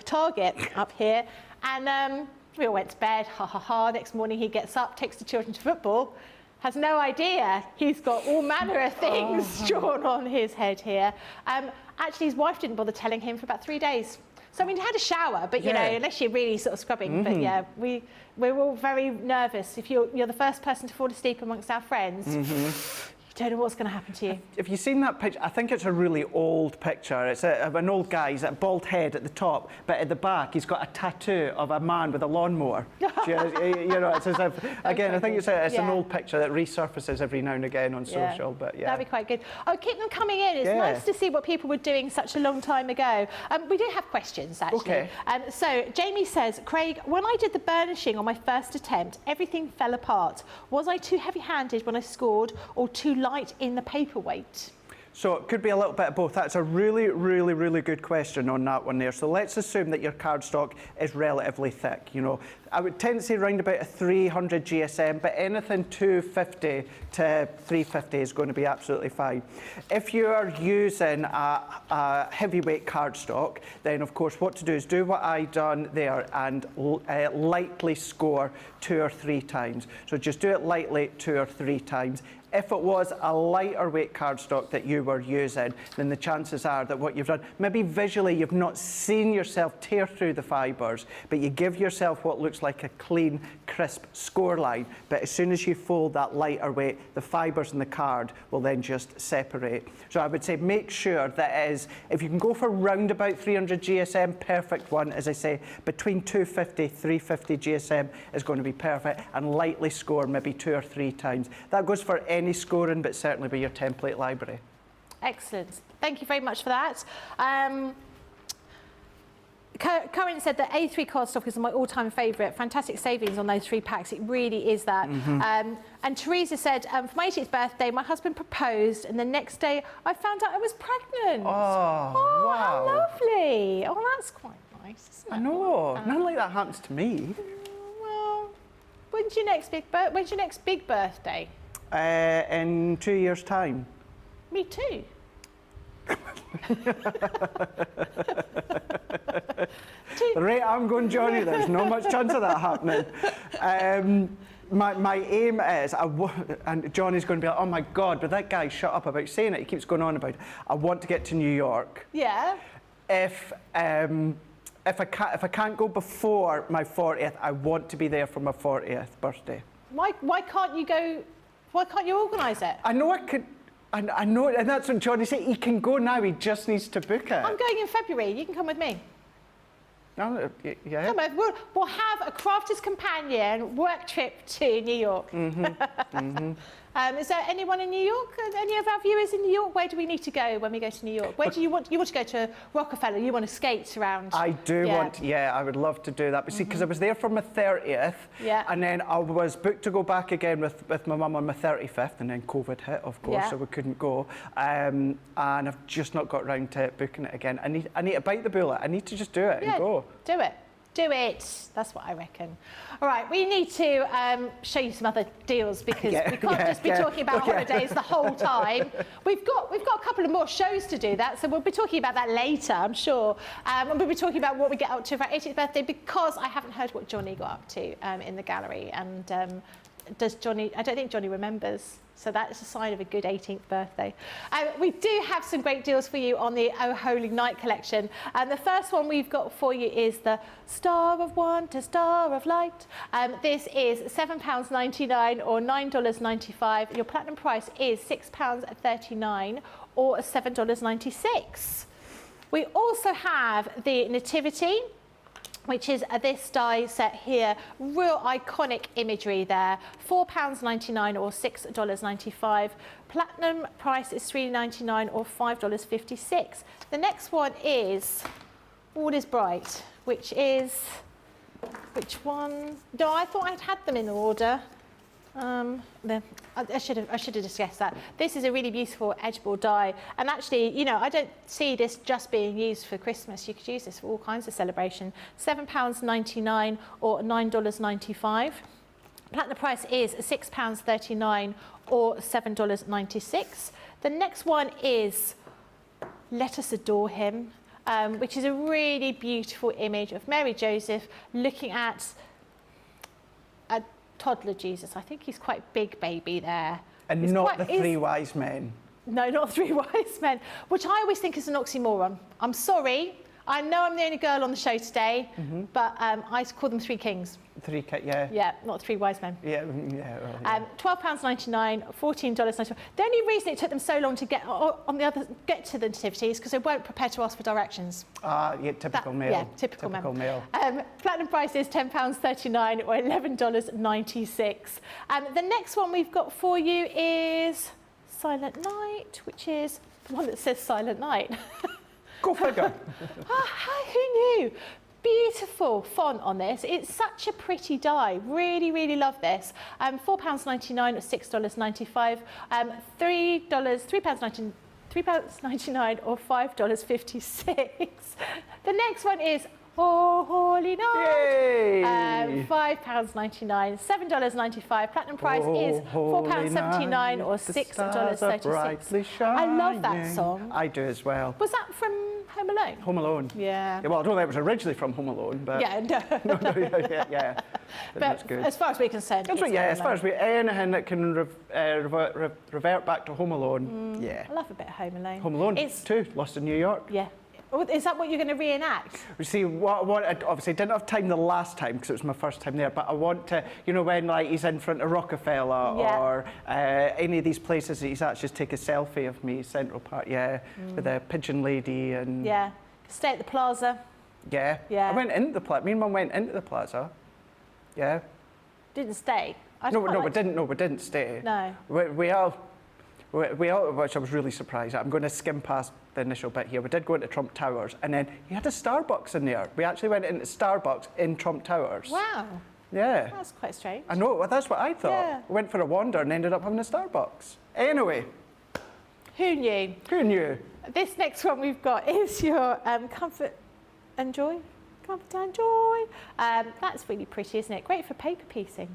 target up here, and we all went to bed, ha ha ha. Next morning he gets up, takes the children to football, has no idea he's got all manner of things drawn on his head here. Actually, his wife didn't bother telling him for about 3 days. So, I mean, he had a shower, but, you know, unless you're really sort of scrubbing. But, yeah, we're all very nervous. If you're the first person to fall asleep amongst our friends, you don't know what's going to happen to you. Have you seen that picture? I think it's a really old picture. It's of an old guy. He's got a bald head at the top, but at the back, he's got a tattoo of a man with a lawnmower. You know, it's as if, again, I think it's an old picture that resurfaces every now and again on social, but yeah. That'd be quite good. Oh, keep them coming in. It's nice to see what people were doing such a long time ago. We do have questions, actually. Okay. So, Jamie says, Craig, when I did the burnishing on my first attempt, everything fell apart. Was I too heavy-handed when I scored or too light in the paperweight? So it could be a little bit of both. That's a really, really, really good question on that one there. So let's assume that your cardstock is relatively thick. You know, I would tend to say around about a 300 GSM, but anything 250 to 350 is going to be absolutely fine. If you are using a heavyweight cardstock, then of course what to do is do what I done there and lightly score 2 or 3 times. So just do it lightly 2 or 3 times. If it was a lighter weight cardstock that you were using, then the chances are that what you've done, maybe visually you've not seen yourself tear through the fibres, but you give yourself what looks like a clean, crisp score line. But as soon as you fold that lighter weight, the fibres in the card will then just separate. So I would say make sure that it is, if you can go for round about 300 GSM, perfect one. As I say, between 250, 350 GSM is going to be perfect, and lightly score maybe 2 or 3 times. That goes for any scoring, but certainly with your template library. Excellent. Thank you very much for that. Corinne said that A3 cardstock is my all-time favourite. Fantastic savings on those 3 packs. It really is that. And Teresa said, for my 18th birthday, my husband proposed, and the next day I found out I was pregnant. Oh, wow. How lovely. Oh, that's quite nice, isn't it? I know. Nothing like that happens to me. Well, when's your next big birthday? In 2 years' time. Me too. The rate I'm going, Johnny, there's not much chance of that happening. My aim is, and Johnny's going to be like, oh my God, but that guy, shut up about saying it. He keeps going on about it. I want to get to New York. Yeah. If I can't go before my 40th, I want to be there for my 40th birthday. Why can't you go? Why can't you organise it? I know I could. I know, and that's what Johnny said. He can go now. He just needs to book it. I'm going in February. You can come with me. No, yeah. Come on, we'll have a Crafters Companion work trip to New York. Is there anyone in New York? Any of our viewers in New York? Where do we need to go when we go to New York? Where do you want to go to Rockefeller? You want to skate around? I do want, I would love to do that. But see, because I was there for my 30th, and then I was booked to go back again with my mum on my 35th, and then COVID hit, of course, so we couldn't go. And I've just not got round to booking it again. I need to bite the bullet. I need to just do it and go. Do it. Do it. That's what I reckon. All right, we need to show you some other deals because we can't just be talking about holidays the whole time. We've got a couple of more shows to do that, so we'll be talking about that later, I'm sure. And we'll be talking about what we get up to for our 18th birthday because I haven't heard what Johnny got up to in the gallery. And does Johnny? I don't think Johnny remembers. So that is a sign of a good 18th birthday. We do have some great deals for you on the Oh Holy Night collection. And the first one we've got for you is the Star of Wonder, Star of Light. This is £7.99 or $9.95. Your platinum price is £6.39 or $7.96. We also have the Nativity, which is this die set here. Real iconic imagery there. £4.99 or $6.95. Platinum price is $3.99 or $5.56. The next one is All Is Bright, which is, which one? No, I thought I'd had them in order. I should have discussed that. This is a really beautiful edgeboard die, and actually, you know, I don't see this just being used for Christmas. You could use this for all kinds of celebration. £7.99 or $9.95. Platinum price is £6.39 or $7.96. The next one is Let Us Adore Him, which is a really beautiful image of Mary Joseph looking at toddler Jesus. I think he's quite big baby there. And He's not quite- the three wise men. No, not three wise men, which I always think is an oxymoron. I'm sorry. I know I'm the only girl on the show today, but I call them three kings. Yeah. Yeah, not three wise men. Yeah, yeah. £12.99, $14.95. The only reason it took them so long to get to the nativity is because they weren't prepared to ask for directions. Yeah, typical male. Yeah, typical male. Platinum price is £10.39 or $11.96. The next one we've got for you is Silent Night, which is the one that says Silent Night. Go figure. Who knew? Beautiful font on this. It's such a pretty die. Really, really love this. £4.99 or $6.95. £3.99 or $5.56. The next one is Oh Holy Night. £5.99, $7.95. Platinum price is £4.79 or $6.36. I love that song. I do as well. Was that from Home Alone? Home Alone. Yeah. Well, I don't know if it was originally from Home Alone, but... Yeah, no. yeah. But good. as far as we're concerned, that's right, yeah, as far as anything that can revert back to Home Alone, yeah. I love a bit of Home Alone. Home Alone, too. Lost in New York. Yeah. Is that what you're going to reenact? You see, what I obviously didn't have time the last time because it was my first time there, but I want to, you know, when like he's in front of Rockefeller or any of these places that he's actually take a selfie of me, Central Park, with a pigeon lady and... Yeah, stay at the plaza. Yeah. I went into the plaza. Me and Mum went into the plaza. Yeah. Didn't stay? No, we didn't stay. No. We all, which I was really surprised at. I'm going to skim past the initial bit here. We did go into Trump Towers, and then he had a Starbucks in there. We actually went into Starbucks in Trump Towers. Wow. Yeah. That's quite strange. I know, well, that's what I thought. Yeah. We went for a wander and ended up having a Starbucks. Anyway. Who knew? Who knew? This next one we've got is your Comfort and Joy. Comfort and Joy. That's really pretty, isn't it? Great for paper piecing.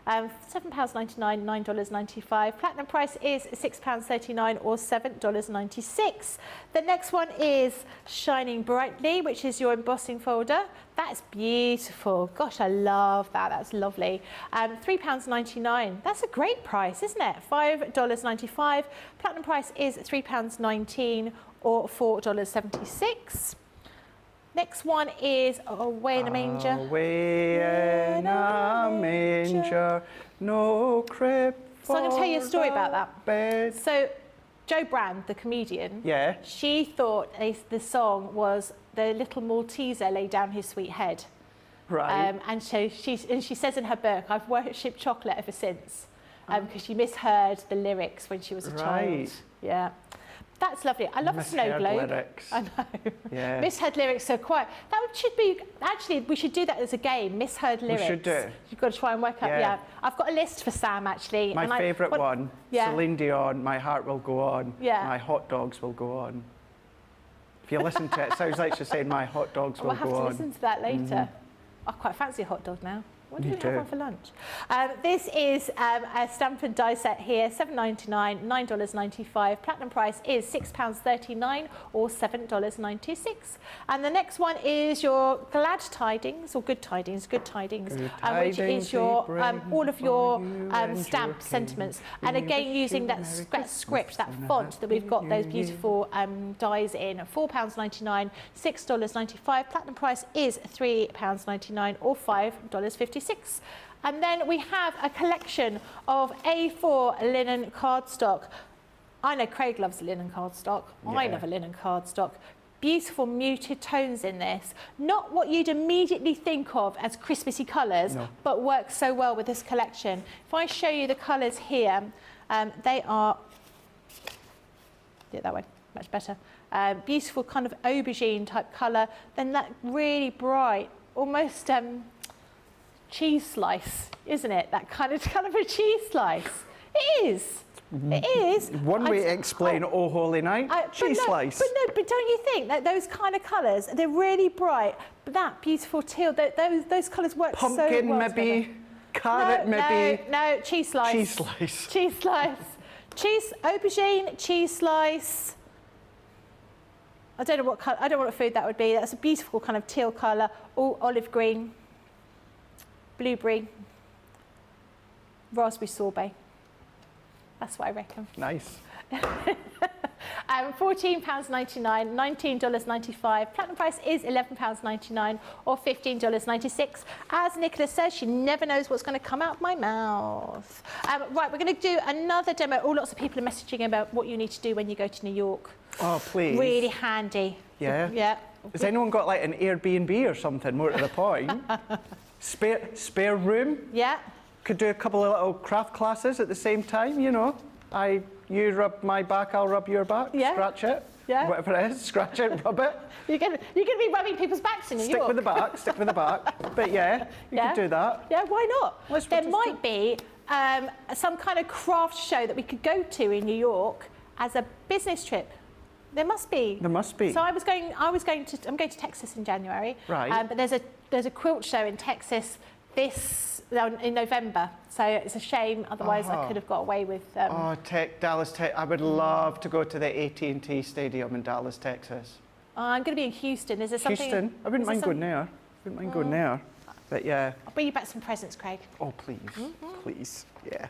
£7.99, $9.95. Platinum price is £6.39 or $7.96. The next one is Shining Brightly, which is your embossing folder. That's beautiful. Gosh, I love that. That's lovely. £3.99. That's a great price, isn't it? $5.95. Platinum price is £3.19 or $4.76. Next one is Away in a Manger. Away in a manger, no crib. So I'm going to tell you a story about that. Bed. So Jo Brand, the comedian, she thought the song was The Little Malteser Lay Down His Sweet Head. Right. And so she says in her book, I've worshipped chocolate ever since, because she misheard the lyrics when she was a child. Yeah. That's lovely. I love a snow globe. Lyrics. I know. Yeah. Misheard lyrics are quite... That should be... Actually, we should do that as a game, misheard lyrics. We should do. You've got to try and work out... Yeah. I've got a list for Sam, actually. My favourite one, Celine Dion, My Heart Will Go On. Yeah. My Hot Dogs Will Go On. If you listen to it, it sounds like she's saying My Hot Dogs Will Go On. We'll have to listen to that later. I quite fancy a hot dog now. What do we have one for lunch? This is a Stamford die set here, $7.99, $9.95. Platinum price is £6.39 or $7.96. And the next one is your Glad Tidings, or Good Tidings, which is your all of your stamped sentiments. And again, using that script, that font that we've got those beautiful dies in. £4.99, $6.95. Platinum price is £3.99 or $5.50. And then we have a collection of A4 linen cardstock. I know Craig loves linen cardstock. I love a linen cardstock. Beautiful muted tones in this. Not what you'd immediately think of as Christmassy colours, but works so well with this collection. If I show you the colours here, they are... Do it that way, much better. Beautiful kind of aubergine type colour. Then that really bright, almost... cheese slice, isn't it? That kind of a cheese slice. It is. It is. One way to explain Oh Holy Night, cheese slice. But don't you think that those kind of colours, they're really bright, but that beautiful teal, those colours work so well. Pumpkin maybe, carrot maybe. No, cheese slice. Cheese slice. Cheese slice. Aubergine, cheese slice. I don't know what food that would be. That's a beautiful kind of teal colour, all olive green. Blueberry, raspberry sorbet. That's what I reckon. Nice. £14.99, $19.95. Platinum price is £11.99 or $15.96. As Nicola says, she never knows what's going to come out of my mouth. Right, we're going to do another demo. Oh, lots of people are messaging about what you need to do when you go to New York. Oh, please. Really handy. Yeah? Yeah. Has anyone got like an Airbnb or something, more to the point? Spare room? Yeah. Could do a couple of little craft classes at the same time, you know. You rub my back, I'll rub your back. Yeah. Scratch it. Yeah. Whatever it is, scratch it, rub it. You're going to be rubbing people's backs in New York. Stick with the back, stick with the back. But yeah, you could do that. Yeah, why not? There might be some kind of craft show that we could go to in New York as a business trip. There must be. There must be. So I'm going to Texas in January. Right. But there's a quilt show in Texas in November. So it's a shame. Otherwise, I could have got away with. Dallas, Texas. I would love to go to the AT&T Stadium in Dallas, Texas. I'm going to be in Houston. Is there something? Houston. I wouldn't mind going there. Going there. But yeah. I'll bring you back some presents, Craig. Oh, please. Please. Yeah.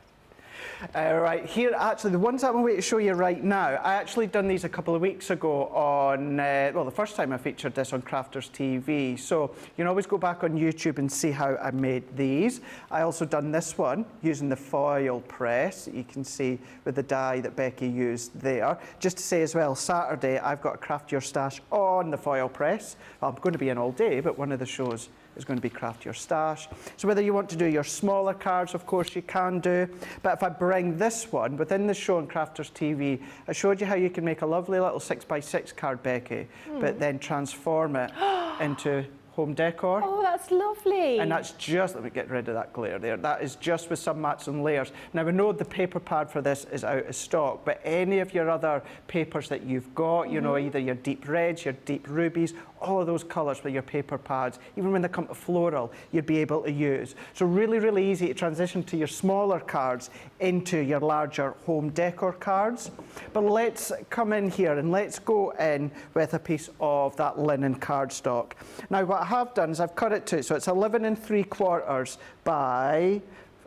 Right, here actually, the ones that I'm going to show you right now, I actually done these a couple of weeks ago on, well, the first time I featured this on Crafters TV. So you can always go back on YouTube and see how I made these. I also done this one using the foil press that you can see with the die that Becky used there. Just to say as well, Saturday I've got a Craft Your Stash on the foil press. Well, I'm going to be in all day, but one of the shows is going to be Craft Your Stash. So whether you want to do your smaller cards, of course you can do. But if I bring this one, within the show on Crafters TV, I showed you how you can make a lovely little 6x6 card, Becky, but then transform it into home decor. Oh, that's lovely. And that's just, let me get rid of that glare there. That is just with some mats and layers. Now we know the paper pad for this is out of stock, but any of your other papers that you've got, you know, either your deep reds, your deep rubies, all of those colours with your paper pads, even when they come to floral, you'd be able to use. So really, really easy to transition to your smaller cards into your larger home decor cards. But let's come in here and let's go in with a piece of that linen cardstock. Now what I have done is I've cut it to, so it's 11 3/4 by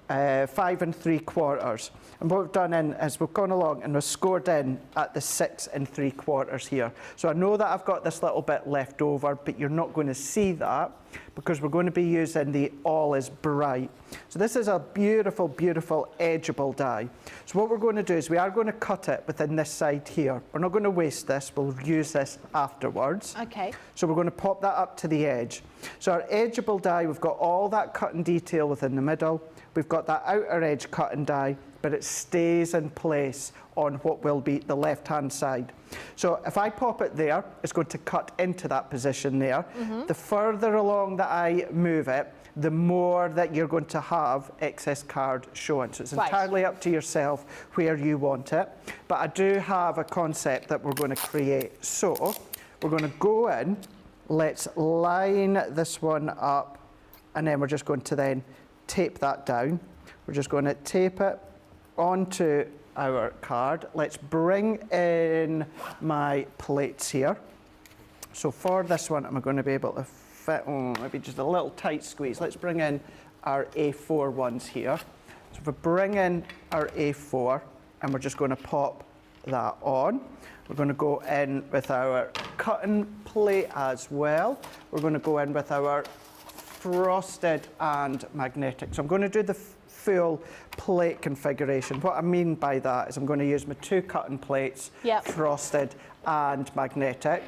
5 3/4. And what we've done is we've gone along and we've scored in at the 6 3/4 here. So I know that I've got this little bit left over, but you're not going to see that because we're going to be using the All Is Bright. So this is a beautiful, beautiful edgeable die. So what we're going to do is we are going to cut it within this side here. We're not going to waste this, we'll use this afterwards. Okay. So we're going to pop that up to the edge. So our edgeable die, we've got all that cut and detail within the middle. We've got that outer edge cut and die, but it stays in place on what will be the left-hand side. So if I pop it there, it's going to cut into that position there. The further along that I move it, the more that you're going to have excess card showing. So it's entirely up to yourself where you want it. But I do have a concept that we're going to create. So we're going to go in, let's line this one up, and then we're just going to then tape that down. We're just going to tape it onto our card. Let's bring in my plates here. So for this one, I'm going to be able to fit, maybe just a little tight squeeze. Let's bring in our A4 ones here. So if we bring in our A4, and we're just going to pop that on. We're going to go in with our cutting plate as well. We're going to go in with our frosted and magnetic. So I'm going to do the full plate configuration. What I mean by that is I'm going to use my 2 cutting plates, frosted and magnetic.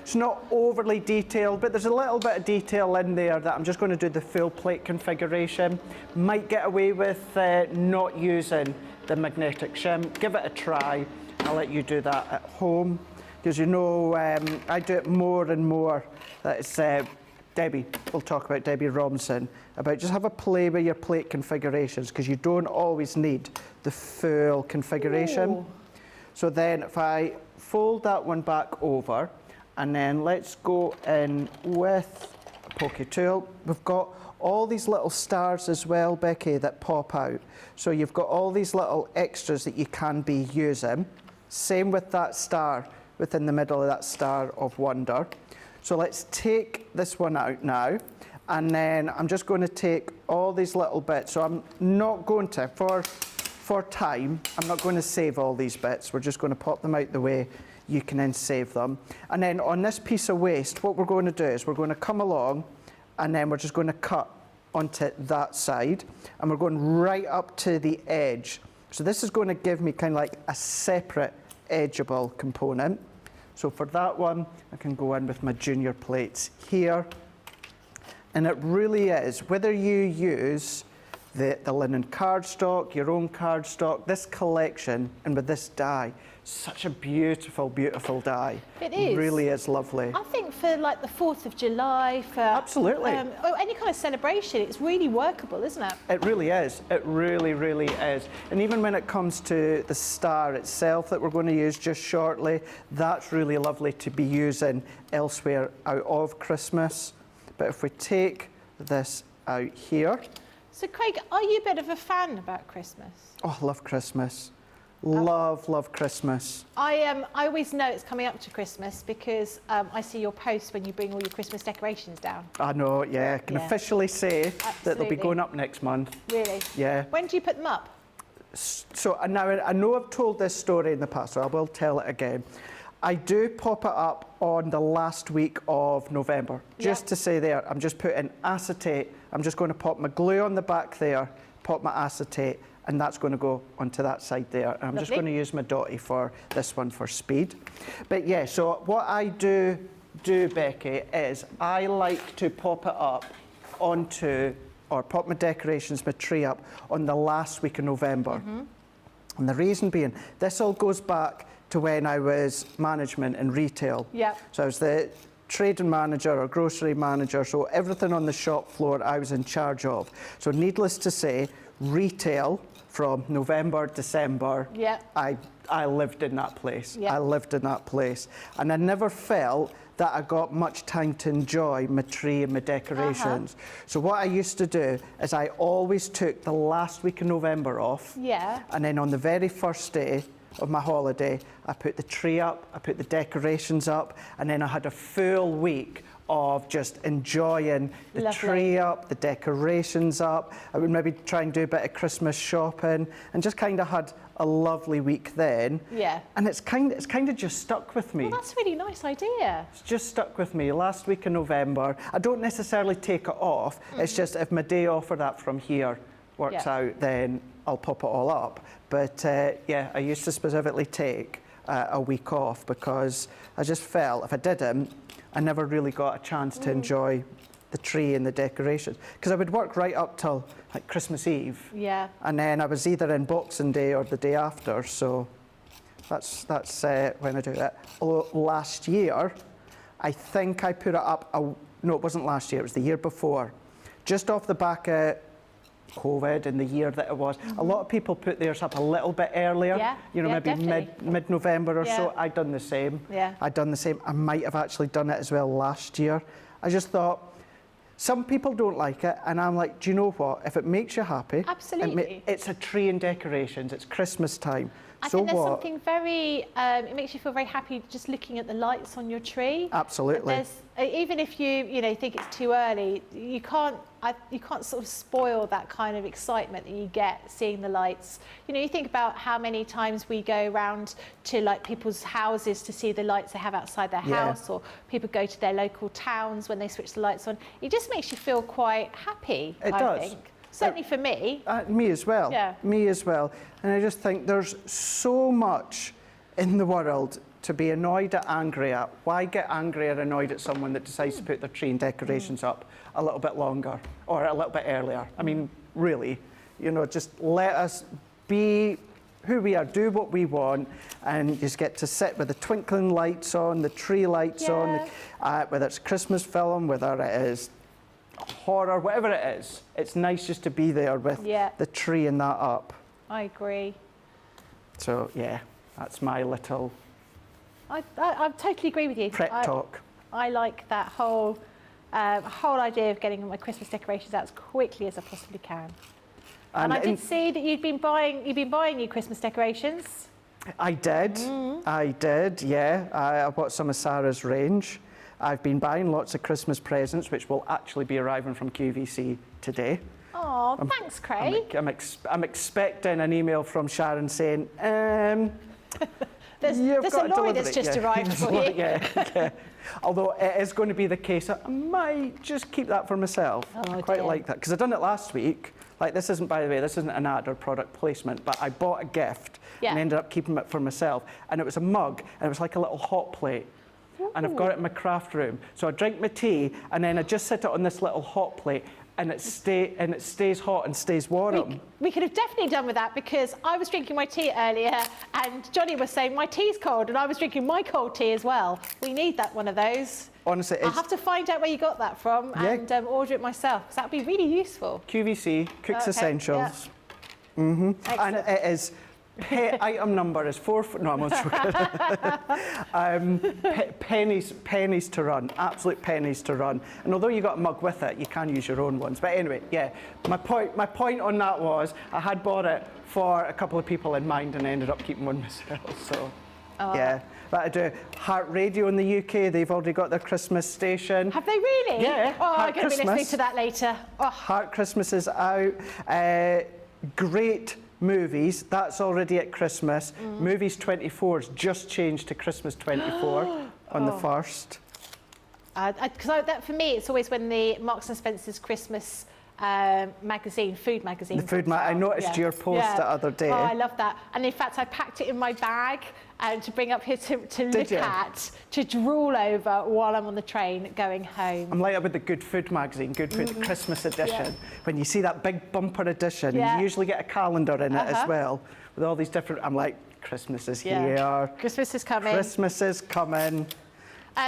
It's not overly detailed, but there's a little bit of detail in there that I'm just going to do the full plate configuration. Might get away with not using the magnetic shim. Give it a try. I'll let you do that at home, because you know I do it more and more. That it's Debbie, we'll talk about Debbie Robinson, about just have a play with your plate configurations, because you don't always need the full configuration. Ooh. So then if I fold that one back over, and then let's go in with a pokey tool. We've got all these little stars as well, Becky, that pop out. So you've got all these little extras that you can be using. Same with that star within the middle of that Star of Wonder. So let's take this one out now, and then I'm just going to take all these little bits. So I'm not going to, for time, I'm not going to save all these bits. We're just going to pop them out the way. You can then save them. And then on this piece of waste, what we're going to do is we're going to come along and then we're just going to cut onto that side. And we're going right up to the edge. So this is going to give me kind of like a separate edgeable component. So for that one, I can go in with my junior plates here. And it really is, whether you use the linen cardstock, your own cardstock, this collection, and with this die, such a beautiful, beautiful die. It is. It really is lovely. I think for like the 4th of July, for absolutely, or any kind of celebration, it's really workable, isn't it? It really is. It really, really is. And even when it comes to the star itself that we're going to use just shortly, that's really lovely to be using elsewhere out of Christmas. But if we take this out here. So Craig, are you a bit of a fan about Christmas? Oh, I love Christmas. Love Christmas. I always know it's coming up to Christmas because I see your posts when you bring all your Christmas decorations down. I know, yeah. I can officially say that they'll be going up next month. Really? Yeah. When do you put them up? So now I know I've told this story in the past, so I will tell it again. I do pop it up on the last week of November. Just to say there, I'm just putting acetate. I'm just going to pop my glue on the back there, pop my acetate, and that's going to go onto that side there. And I'm just going to use my dotty for this one for speed. But yeah, so what I do, Becky, is I like to pop it up onto, or pop my decorations, my tree up on the last week of November. And the reason being, this all goes back to when I was management and retail. So I was the trading manager or grocery manager, so everything on the shop floor I was in charge of. So needless to say, retail from November, December, I lived in that place. I lived in that place. And I never felt that I got much time to enjoy my tree and my decorations. So what I used to do is I always took the last week of November off. And then on the very first day of my holiday, I put the tree up, I put the decorations up, and then I had a full week of just enjoying the tree up, the decorations up. I would maybe try and do a bit of Christmas shopping, and just kind of had a lovely week then. And it's kind of just stuck with me. Well, that's a really nice idea. It's just stuck with me. Last week in November, I don't necessarily take it off. It's just if my day off or that from here works out, then I'll pop it all up. But yeah, I used to specifically take a week off because I just felt if I didn't, I never really got a chance to enjoy the tree and the decorations. Because I would work right up till like Christmas Eve. And then I was either in Boxing Day or the day after. So that's when I do it. Although last year, I think I put it up, no, it wasn't last year, it was the year before. Just off the back of COVID and the year that it was. A lot of people put theirs up a little bit earlier, you know, maybe mid-November or so. I'd done the same. I'd done the same. I might have actually done it as well last year. I just thought, some people don't like it, and I'm like, do you know what? If it makes you happy, it's a tree and decorations, it's Christmas time. I think there's something very, it makes you feel very happy just looking at the lights on your tree. Absolutely. Even if you think it's too early, you can't sort of spoil that kind of excitement that you get seeing the lights. You know, you think about how many times we go around to like people's houses to see the lights they have outside their house, or people go to their local towns when they switch the lights on. It just makes you feel quite happy, I think. Certainly for me. Me as well. Me as well. And I just think there's so much in the world to be annoyed or angry at. Why get angry or annoyed at someone that decides to put their tree and decorations up a little bit longer or a little bit earlier? I mean, really, you know, just let us be who we are, do what we want, and just get to sit with the twinkling lights on, the tree lights on, whether it's Christmas film, whether it is horror, whatever it is. It's nice just to be there with the tree and that up. I agree. So yeah, that's my little I totally agree with you. Prep talk. I like that whole idea of getting my Christmas decorations out as quickly as I possibly can. And I did see that you've been buying your Christmas decorations. I did. I did. Yeah, I bought some of Sarah's range. I've been buying lots of Christmas presents, which will actually be arriving from QVC today. Oh, thanks, Craig. I'm expecting an email from Sharon saying, there's a lorry that's just arrived for you. Yeah. Although it is going to be the case, I might just keep that for myself. I quite like that, because I've done it last week. Like, this isn't, by the way, this isn't an ad or product placement, but I bought a gift and ended up keeping it for myself. And it was a mug, and it was like a little hot plate. Ooh. And I've got it in my craft room. So I drink my tea, and then I just sit it on this little hot plate, and it stays hot and stays warm. We could have definitely done with that, because I was drinking my tea earlier and Johnny was saying my tea's cold, and I was drinking my cold tea as well. We need one of those. Honestly, I'll have to find out where you got that from and order it myself, because that would be really useful. QVC, Cook's Essentials. Yeah. And it is, item number is 4, no, I'm not joking. pennies to run, absolute pennies to run. And although you got a mug with it, you can use your own ones. But anyway, yeah, my point on that was I had bought it for a couple of people in mind, and I ended up keeping one myself, so yeah. But I do. Heart Radio in the UK, they've already got their Christmas station. Have they really? Yeah. Oh, I'm going to be listening to that later. Oh. Heart Christmas is out. Great Movies, that's already at Christmas. Movies 24's just changed to Christmas 24 on the 1st. Because for me, it's always when the Marks and Spencer's Christmas magazine, food magazine. The food I noticed your post the other day. Oh, I love that. And in fact, I packed it in my bag to bring up here to look at, to drool over while I'm on the train going home. I'm like that with the Good Food magazine, Good Food Christmas edition. When you see that big bumper edition, you usually get a calendar in it as well, with all these different, I'm like, Christmas is here. Christmas is coming. Christmas is coming.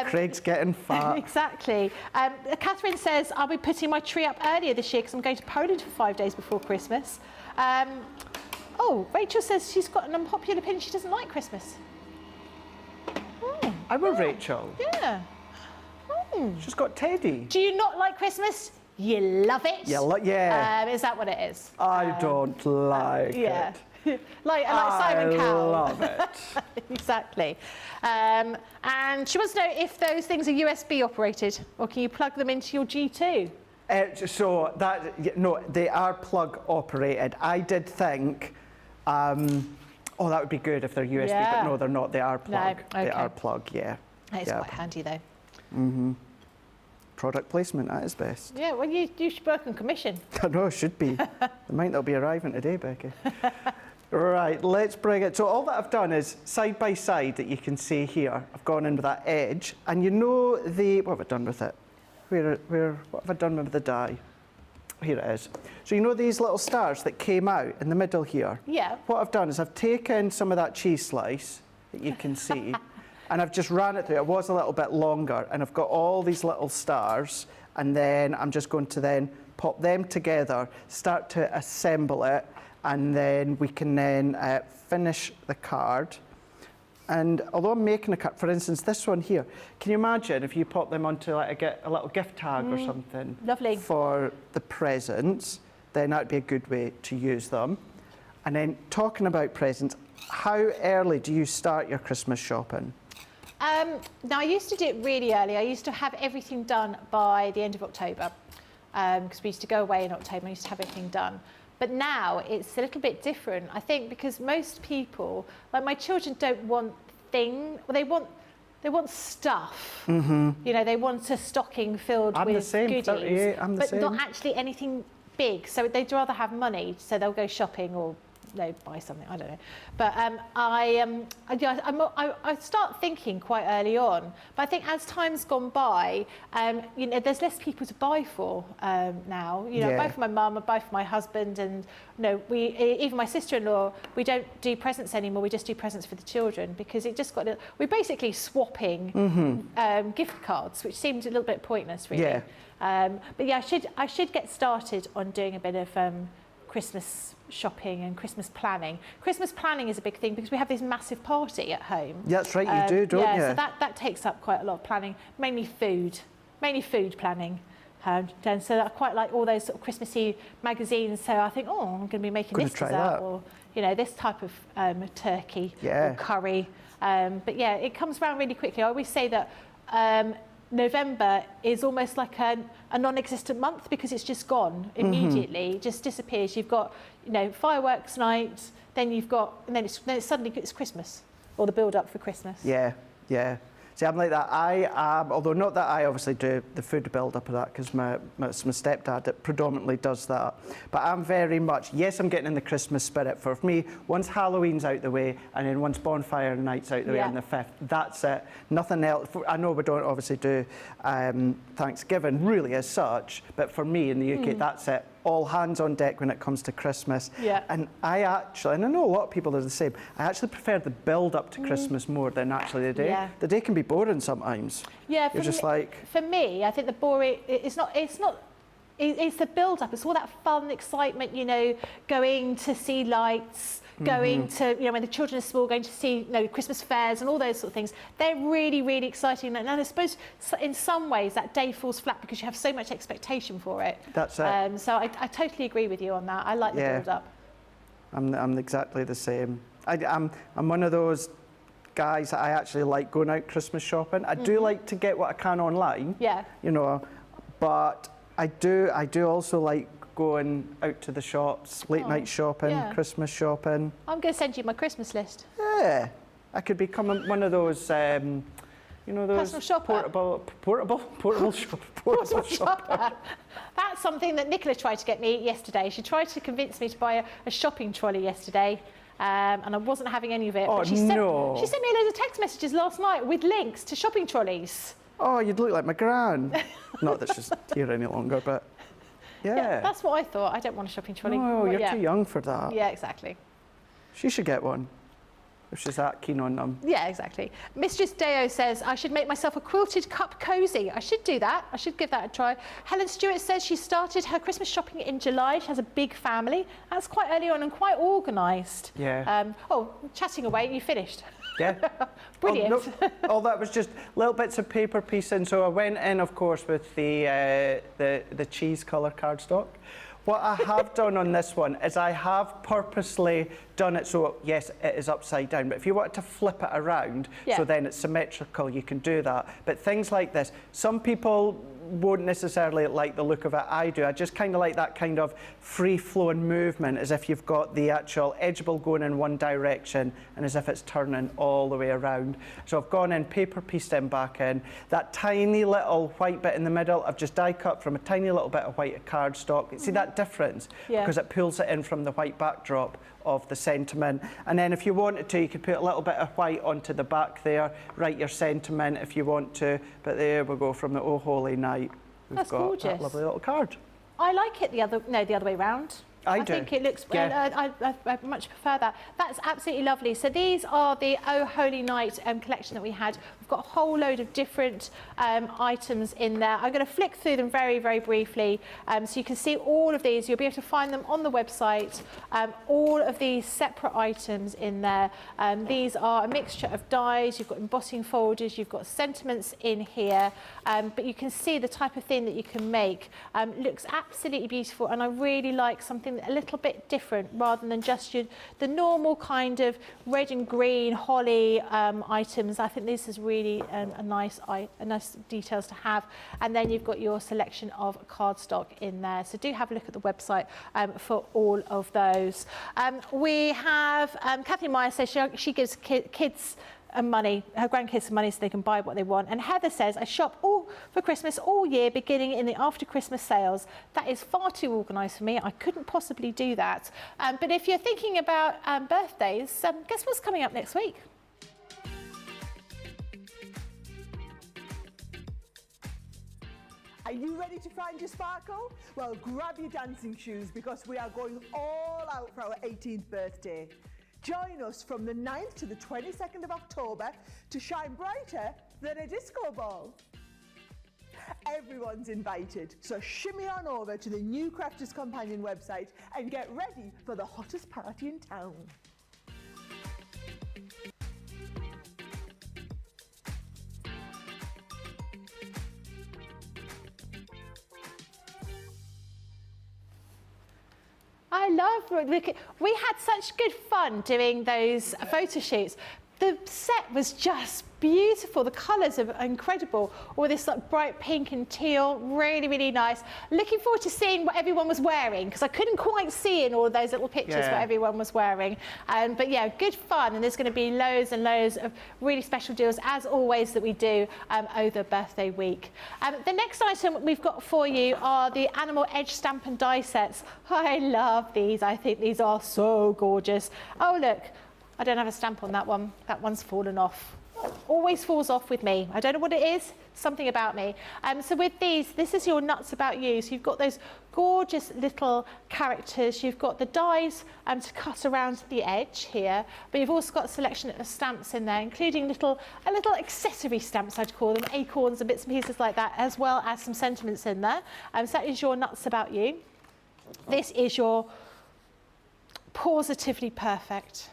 Craig's getting fat. Exactly. Catherine says, I'll be putting my tree up earlier this year because I'm going to Poland for 5 days before Christmas. Rachel says she's got an unpopular opinion. She doesn't like Christmas. I'm with Rachel. Yeah. She's got Teddy. Do you not like Christmas? You love it? Yeah. Is that what it is? I don't like it. like Simon Cowell. I love it. Exactly. And she wants to know if those things are USB operated, or can you plug them into your G2? No, they are plug operated. I did think, that would be good if they're USB, but no, they're not. They are plug. No, They are plug, That is quite handy, though. Product placement at its best. Yeah, well, you should work on commission. I know, it should be. They might not be arriving today, Becky. Right, let's bring it. So all that I've done is side by side that you can see here. I've gone in with that edge, and you know what have I done with it? What have I done with the die? Here it is. So you know these little stars that came out in the middle here? Yeah. What I've done is I've taken some of that cheese slice that you can see, and I've just ran it through. It was a little bit longer, and I've got all these little stars, and then I'm just going to then pop them together, start to assemble it, and then we can then finish the card. And although I'm making a card, for instance, this one here, can you imagine if you pop them onto like a little gift tag or something? Lovely. For the presents, then that'd be a good way to use them. And then talking about presents, how early do you start your Christmas shopping? Now, I used to do it really early. I used to have everything done by the end of October, because we used to go away in October. I used to have everything done. But now it's a little bit different, I think, because most people, like my children, don't want things. Well, they want stuff. You know, they want a stocking filled with goodies, but not actually anything big. So they'd rather have money, so they'll go shopping or buy something. I don't know. But I start thinking quite early on. But I think as time's gone by, there's less people to buy for now. I buy for my mum, I buy for my husband, and even my sister-in-law, we don't do presents anymore. We just do presents for the children, because it just we're basically swapping gift cards, which seemed a little bit pointless, really. But yeah, I should get started on doing a bit of Christmas shopping and Christmas planning. Christmas planning is a big thing because we have this massive party at home. Yeah, that's right, you do, don't you? So that takes up quite a lot of planning, mainly food planning. And so I quite like all those sort of Christmassy magazines. So I think, I'm going to be making this dessert, or this type of turkey or curry. But yeah, it comes around really quickly. I always say that November is almost like a non-existent month because it's just gone immediately. It just disappears. You've got, you know, fireworks night, then you've got, and then it's suddenly it's Christmas, or the build-up for Christmas. Yeah, yeah. See, I'm like that. I am, although not that I obviously do the food build-up of that, because my stepdad that predominantly does that. But I'm very much, yes, I'm getting in the Christmas spirit. For me, once Halloween's out the way, and then once bonfire night's out the way on the 5th, that's it. Nothing else. I know we don't obviously do Thanksgiving really as such, but for me in the UK, that's it. All hands on deck when it comes to Christmas. Yeah. And I actually, and I know a lot of people are the same, I actually prefer the build up to Christmas more than actually the day. Yeah. The day can be boring sometimes. Yeah. You're just like... For me, I think the boring, it's the build up. It's all that fun, excitement, you know, going to see lights, going to, you know, when the children are small, going to see, you know, Christmas fairs and all those sort of things. They're really, really exciting. And I suppose in some ways that day falls flat because you have so much expectation for it. That's it. So I totally agree with you on that. I like the build up. I'm exactly the same. I'm one of those guys that I actually like going out Christmas shopping. I do like to get what I can online. Yeah. You know, but I do also like going out to the shops, late night shopping, Christmas shopping. I'm going to send you my Christmas list. Yeah, I could become one of those, you know, those portable shopper. That's something that Nicola tried to get me yesterday. She tried to convince me to buy a shopping trolley yesterday. And I wasn't having any of it. Oh, but she sent me a load of text messages last night with links to shopping trolleys. Oh, you'd look like my gran. Not that she's here any longer, but yeah. That's what I thought. I don't want a shopping trolley. No, you're too young for that. Yeah, exactly. She should get one if she's that keen on them. Yeah, exactly. Mistress Deo says, I should make myself a quilted cup cosy. I should do that. I should give that a try. Helen Stewart says she started her Christmas shopping in July. She has a big family. That's quite early on and quite organised. Yeah. Chatting away, you finished. Yeah. Brilliant. Oh, that was just little bits of paper piecing. So I went in, of course, with the cheese colour cardstock. What I have done on this one is I have purposely done it so, yes, it is upside down, but if you want to flip it around, so then it's symmetrical, you can do that. But things like this, some people won't necessarily like the look of it. I do. I just kind of like that kind of free-flowing movement, as if you've got the actual edgeable going in one direction and as if it's turning all the way around. So I've gone in, paper pieced in back in. That tiny little white bit in the middle, I've just die cut from a tiny little bit of white cardstock. See that difference? Yeah. Because it pulls it in from the white backdrop of the sentiment. And then if you wanted to, you could put a little bit of white onto the back there, write your sentiment if you want to. But there we go, from the Oh Holy Night. We've got that lovely little card. I like it the other way round. I think it looks, I much prefer that. That's absolutely lovely. So these are the Oh Holy Night collection that we had. We've got a whole load of different items in there. I'm going to flick through them very, very briefly so you can see all of these. You'll be able to find them on the website, all of these separate items in there. These are a mixture of dies, you've got embossing folders, you've got sentiments in here, but you can see the type of thing that you can make. Looks absolutely beautiful, and I really like something a little bit different rather than just the normal kind of red and green holly items. I think this is really a nice details to have. And then you've got your selection of cardstock in there. So do have a look at the website for all of those. We have Kathleen Meyer says she gives kids money, her grandkids some money so they can buy what they want. And Heather says, I shop all for Christmas all year, beginning in the after Christmas sales. That is far too organised for me. I couldn't possibly do that. But if you're thinking about birthdays, guess what's coming up next week? Are you ready to find your sparkle? Well, grab your dancing shoes because we are going all out for our 18th birthday. Join us from the 9th to the 22nd of October to shine brighter than a disco ball. Everyone's invited, so shimmy on over to the new Crafters Companion website and get ready for the hottest party in town. I love, we had such good fun doing those photo shoots. the set was just beautiful. The colours are incredible. All this like bright pink and teal, really, really nice. Looking forward to seeing what everyone was wearing, because I couldn't quite see in all of those little pictures what everyone was wearing. But yeah, good fun, and there's going to be loads and loads of really special deals, as always, that we do over birthday week. The next item we've got for you are the animal edge stamp and die sets. I love these. I think these are so gorgeous. Oh, look. I don't have a stamp on that one. That one's fallen off. Always falls off with me. I don't know what it is, something about me. So with these, this is your nuts about you. So you've got those gorgeous little characters. You've got the dies to cut around the edge here, but you've also got a selection of stamps in there, including a little accessory stamps, I'd call them, acorns and bits and pieces like that, as well as some sentiments in there. So that is your nuts about you. This is your positively perfect,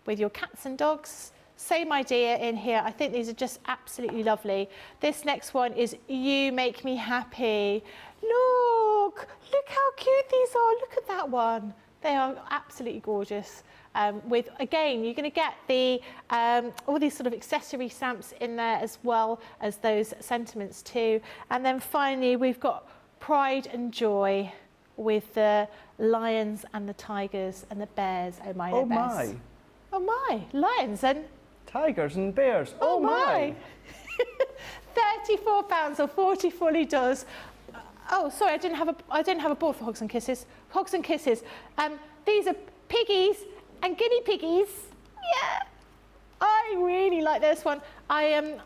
with your cats and dogs. Same idea in here. I think these are just absolutely lovely. This next one is You Make Me Happy. Look how cute these are. Look at that one. They are absolutely gorgeous. With, again, you're going to get the all these sort of accessory stamps in there, as well as those sentiments too. And then finally, we've got Pride and Joy with the lions and the tigers and the bears. Oh my, oh my. Oh my, lions and tigers and bears. Oh my. £34 or $40. Oh, sorry, I didn't have a board for Hogs and Kisses. Hogs and Kisses. These are piggies and guinea piggies. Yeah. I really like this one. I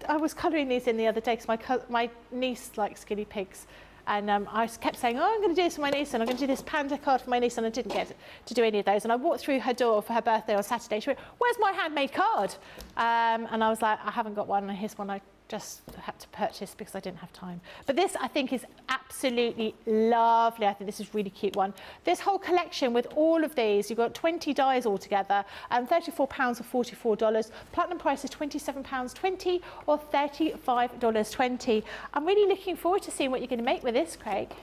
was colouring these in the other day because my niece likes guinea pigs. And I kept saying, oh, I'm going to do this for my niece, and I'm going to do this panda card for my niece, and I didn't get to do any of those. And I walked through her door for her birthday on Saturday. She went, where's my handmade card? And I was like, I haven't got one, and here's one I just had to purchase because I didn't have time. But this, I think, is absolutely lovely. I think this is a really cute one. This whole collection with all of these, you've got 20 dies altogether, £34 or $44. Platinum price is £27.20 or $35.20. I'm really looking forward to seeing what you're going to make with this, Craig.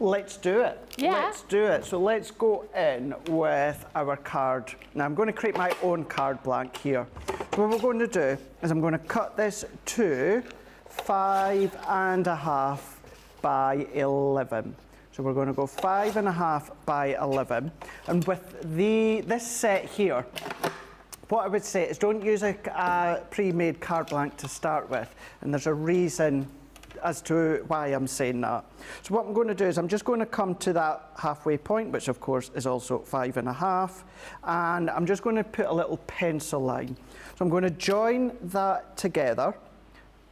Let's do it. Yeah. Let's do it. So let's go in with our card. Now I'm going to create my own card blank here. So what we're going to do is I'm going to cut this to 5.5 by 11. So we're going to go 5.5 by 11. And with this set here, what I would say is don't use a pre-made card blank to start with. And there's a reason as to why I'm saying that. So what I'm going to do is I'm just going to come to that halfway point, which of course is also 5.5, and I'm just going to put a little pencil line. So I'm going to join that together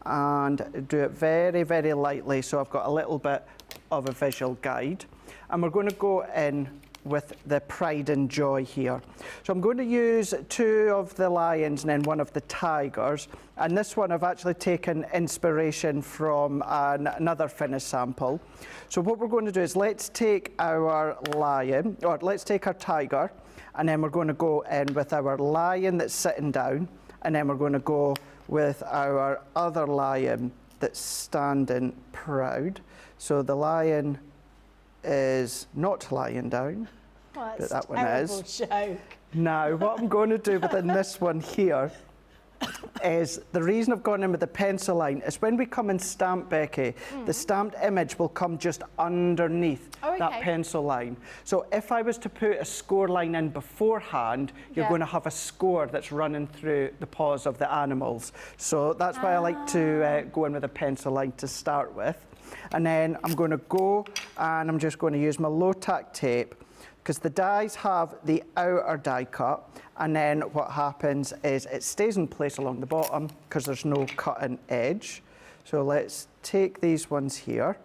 and do it very, very lightly, so I've got a little bit of a visual guide. And we're going to go in with the Pride and Joy here. So I'm going to use 2 of the lions and then 1 of the tigers. And this one I've actually taken inspiration from another finish sample. So what we're going to do is let's take our lion, or let's take our tiger, and then we're going to go in with our lion that's sitting down, and then we're going to go with our other lion that's standing proud. So the lion is not lying down, but that one is. Joke. Now, what I'm going to do within this one here is, the reason I've gone in with the pencil line is when we come and stamp, Becky, the stamped image will come just underneath that pencil line. So if I was to put a score line in beforehand, you're going to have a score that's running through the paws of the animals. So that's why I like to go in with a pencil line to start with. And then I'm going to go and I'm just going to use my low tack tape, because the dies have the outer die cut, and then what happens is it stays in place along the bottom because there's no cutting edge. So let's take these ones here.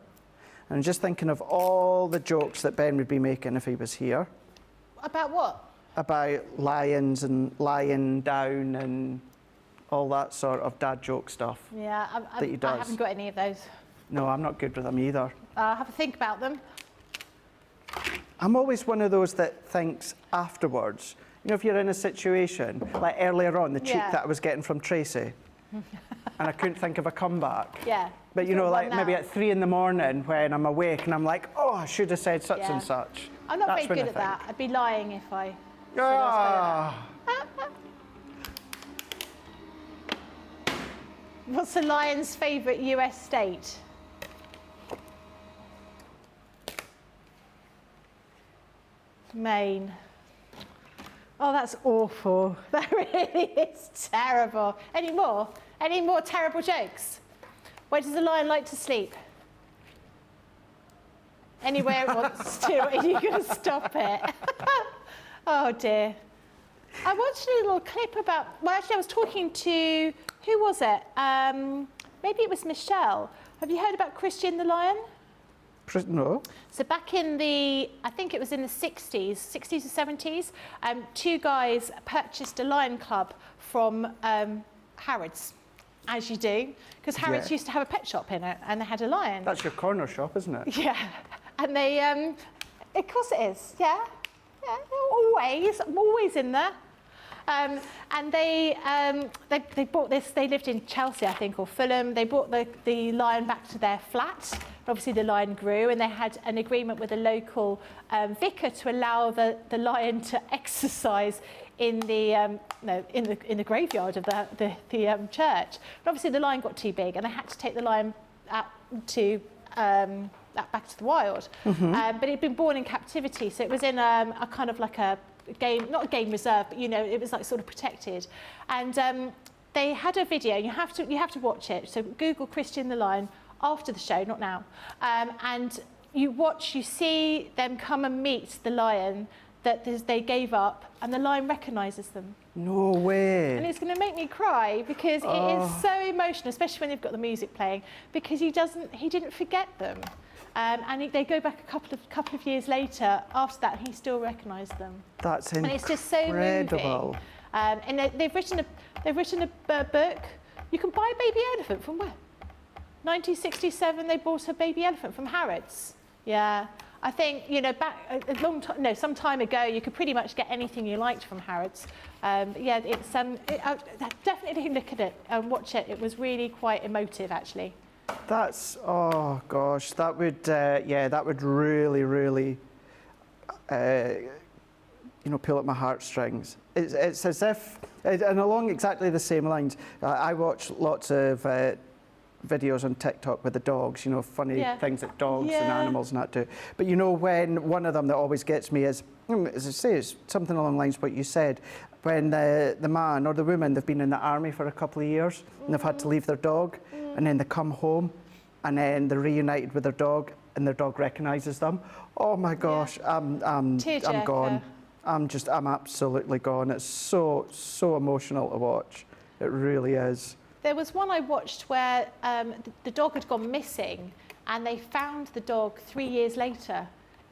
And I'm just thinking of all the jokes that Ben would be making if he was here. About what? About lions and lying down and all that sort of dad joke stuff. Yeah, that he does. I haven't got any of those. No, I'm not good with them either. I'll have a think about them. I'm always one of those that thinks afterwards. You know, if you're in a situation, like earlier on, the cheek that I was getting from Tracy, and I couldn't think of a comeback. Yeah. But you know, like maybe at 3 in the morning when I'm awake and I'm like, oh, I should have said such and such. I'm not very good at that. I'd be lying if I said I was good at that. What's the lion's favourite US state? Maine. Oh, that's awful. That really is terrible. Any more? Any more terrible jokes? Where does the lion like to sleep? Anywhere it wants to. Are you going to stop it? Oh, dear. I watched a little clip about... Well, actually, I was talking to... Who was it? Maybe it was Michelle. Have you heard about Christian the lion? No. So back in the, I think it was in the 60s or 70s, two guys purchased a lion club from Harrods, as you do, because Harrods used to have a pet shop in it, and they had a lion. That's your corner shop, isn't it? Yeah, and they, of course it is, yeah, always in there. And they bought this, they lived in Chelsea, I think, or Fulham. They brought the lion back to their flat. Obviously, the lion grew, and they had an agreement with a local vicar to allow the lion to exercise in the graveyard of the church. But obviously, the lion got too big, and they had to take the lion out to back to the wild. But it had been born in captivity, so it was in a kind of like a game, not a game reserve, but it was like sort of protected. And they had a video. You have to watch it. So Google Christian the lion after the show, not now. And you see them come and meet the lion that they gave up, and the lion recognises them. No way. And it's going to make me cry because it is so emotional, especially when they've got the music playing, because he didn't forget them. And they go back a couple of years later after that, and he still recognised them. That's incredible. And it's just so moving. And they've written a book. You can buy a baby elephant from where? 1967, they bought a baby elephant from Harrods. Yeah, I think back some time ago, you could pretty much get anything you liked from Harrods. Yeah, it's definitely look at it and watch it. It was really quite emotive, actually. That's oh gosh, that would really pull at my heartstrings. It's as if, and along exactly the same lines. I watch lots of videos on TikTok with the dogs, funny things that dogs and animals and that do. But when one of them that always gets me is, as I say, it's something along the lines of what you said, when the man or the woman, they've been in the army for a couple of years and they've had to leave their dog, and then they come home and then they're reunited with their dog and their dog recognises them. Oh my gosh, I'm gone. I'm absolutely gone. It's so emotional to watch. It really is. There was one I watched where the dog had gone missing, and they found the dog 3 years later,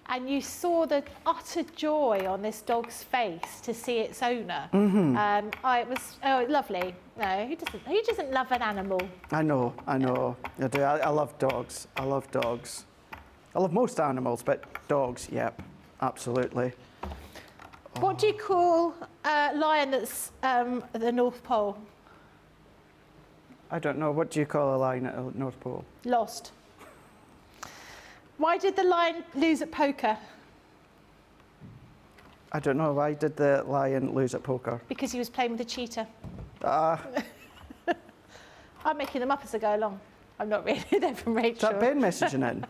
and you saw the utter joy on this dog's face to see its owner. It was lovely. No, who doesn't love an animal? I know. I do. I love dogs. I love most animals, but dogs, yep, absolutely. What do you call a lion that's at the North Pole? I don't know. What do you call a lion at the North Pole? Lost. Why did the lion lose at poker? I don't know. Why did the lion lose at poker? Because he was playing with a cheetah. I'm making them up as I go along. I'm not really. They're from Rachel. Is that Ben messaging in?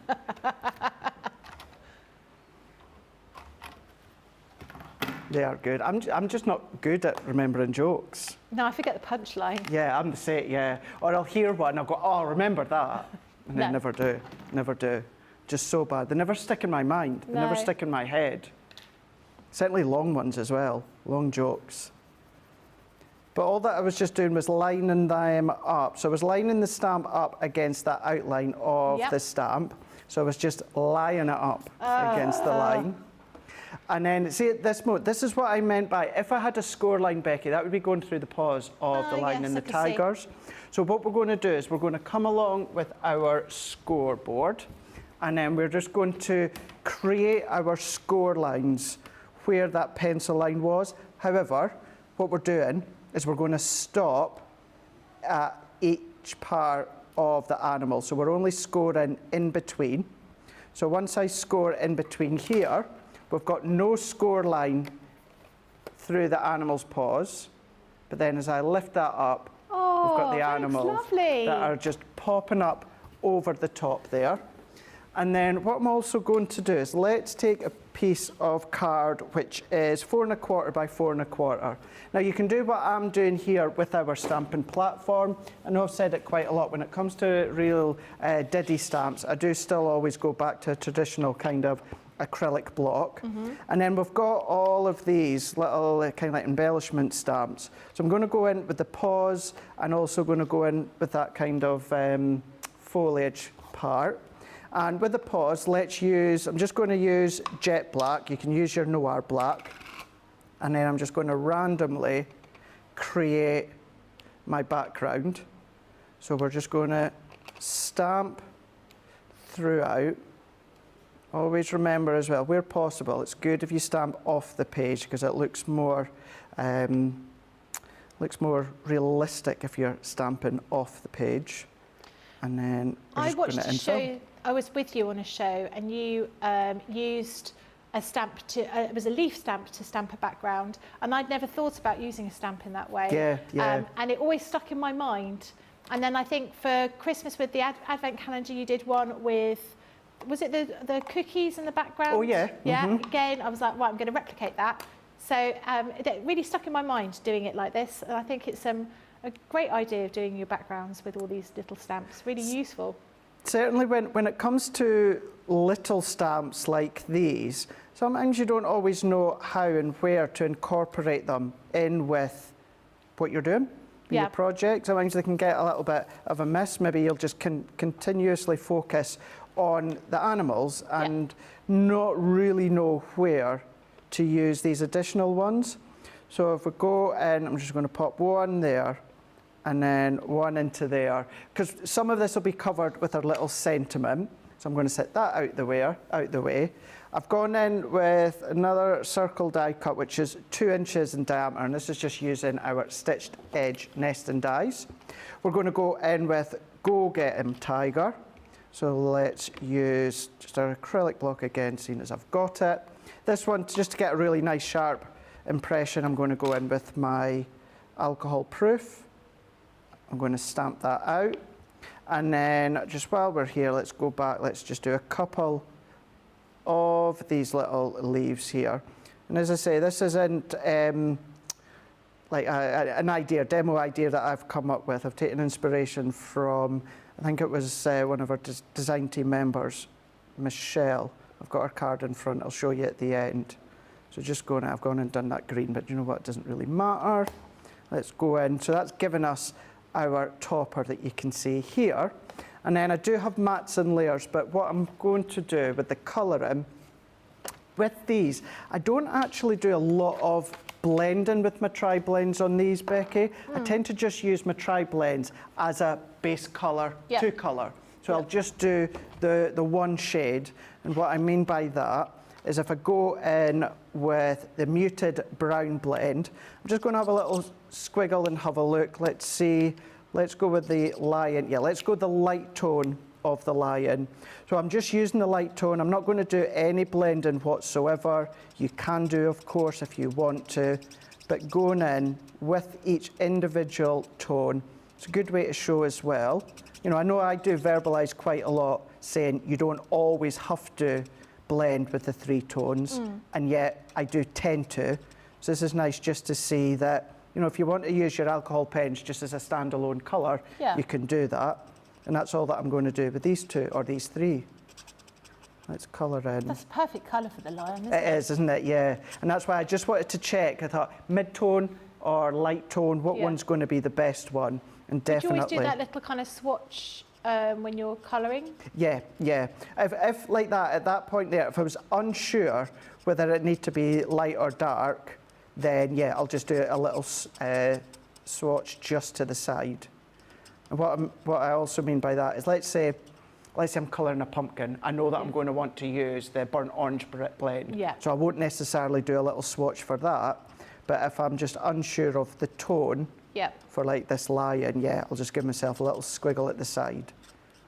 They are good. I'm just not good at remembering jokes. No, I forget the punchline. Yeah, I'm the same, yeah. Or I'll hear one and I'll go, oh, remember that. And then never do. Just so bad. They never stick in my mind. They never stick in my head. Certainly long ones as well, long jokes. But all that I was just doing was lining them up. So I was lining the stamp up against that outline of the stamp. So I was just lining it up against the line. And then, see, at this moment, this is what I meant by, if I had a score line, Becky, that would be going through the paws of the lion and the tigers. So what we're going to do is we're going to come along with our scoreboard, and then we're just going to create our score lines where that pencil line was. However, what we're doing is we're going to stop at each part of the animal. So we're only scoring in between. So once I score in between here, we've got no score line through the animal's paws, but then as I lift that up, Oh, we've got the that's animals lovely. that are just popping up over the top there. And then what I'm also going to do is let's take a piece of card which is 4 1/4 by 4 1/4. Now you can do what I'm doing here with our stamping platform. I know I've said it quite a lot. When it comes to real Diddy stamps, I do still always go back to a traditional kind of acrylic block. And then we've got all of these little kind of like embellishment stamps. So I'm going to go in with the paws and also going to go in with that kind of foliage part. And with the paws, I'm just going to use jet black. You can use your noir black. And then I'm just going to randomly create my background. So we're just going to stamp throughout. Always remember as well, where possible, it's good if you stamp off the page because it looks more realistic if you're stamping off the page. And then I watched a show. I was with you on a show, and you used a stamp it was a leaf stamp to stamp a background, and I'd never thought about using a stamp in that way. Yeah. And it always stuck in my mind. And then I think for Christmas with the Advent calendar, you did one with, was it the cookies in the background? Oh, yeah. Yeah, again, I was like, right, I'm going to replicate that. So it really stuck in my mind doing it like this. And I think it's a great idea of doing your backgrounds with all these little stamps, really useful. Certainly when it comes to little stamps like these, sometimes you don't always know how and where to incorporate them in with what you're doing. Your project. Sometimes they can get a little bit of a miss. Maybe you'll just continuously focus on the animals and not really know where to use these additional ones. So if we go in, I'm just going to pop one there and then one into there, because some of this will be covered with our little sentiment. So I'm going to set that out the way. I've gone in with another circle die cut, which is 2 inches in diameter, and this is just using our stitched edge nesting dies. We're going to go in with Go Get 'Em Tiger. So let's use just our acrylic block again, seeing as I've got it. This one, just to get a really nice sharp impression, I'm going to go in with my alcohol proof. I'm going to stamp that out. And then just while we're here, let's go back, let's just do a couple of these little leaves here. And as I say, this isn't like an demo idea that I've come up with. I've taken inspiration from, I think it was one of our design team members, Michelle. I've got her card in front, I'll show you at the end. So I've gone and done that green, but you know what, it doesn't really matter. Let's go in, so that's given us our topper that you can see here. And then I do have mats and layers, but what I'm going to do with the colouring, with these, I don't actually do a lot of blending with my tri-blends on these, Becky. I tend to just use my tri-blends as a base colour to colour. So I'll just do the one shade, and what I mean by that is if I go in with the muted brown blend, I'm just going to have a little squiggle and have a look. Let's see, let's go with the lion. Yeah, let's go with the light tone of the lion. So I'm just using the light tone. I'm not going to do any blending whatsoever. You can do, of course, if you want to, but going in with each individual tone, it's a good way to show as well. You know I do verbalise quite a lot, saying you don't always have to blend with the 3 tones, and yet I do tend to. So this is nice just to see that, you know, if you want to use your alcohol pens just as a standalone colour, you can do that. And that's all that I'm going to do with these 2 or these 3. Let's colour in. That's a perfect colour for the lion, isn't it? It is, isn't it? Yeah. And that's why I just wanted to check. I thought mid-tone or light tone, what one's going to be the best one? And definitely. Do you always do that little kind of swatch when you're colouring? Yeah. If like that, at that point there, if I was unsure whether it need to be light or dark, then yeah, I'll just do a little swatch just to the side. And what I also mean by that is, let's say I'm colouring a pumpkin. I know that I'm going to want to use the burnt orange blend. Yeah. So I won't necessarily do a little swatch for that. But if I'm just unsure of the tone for like this lion, I'll just give myself a little squiggle at the side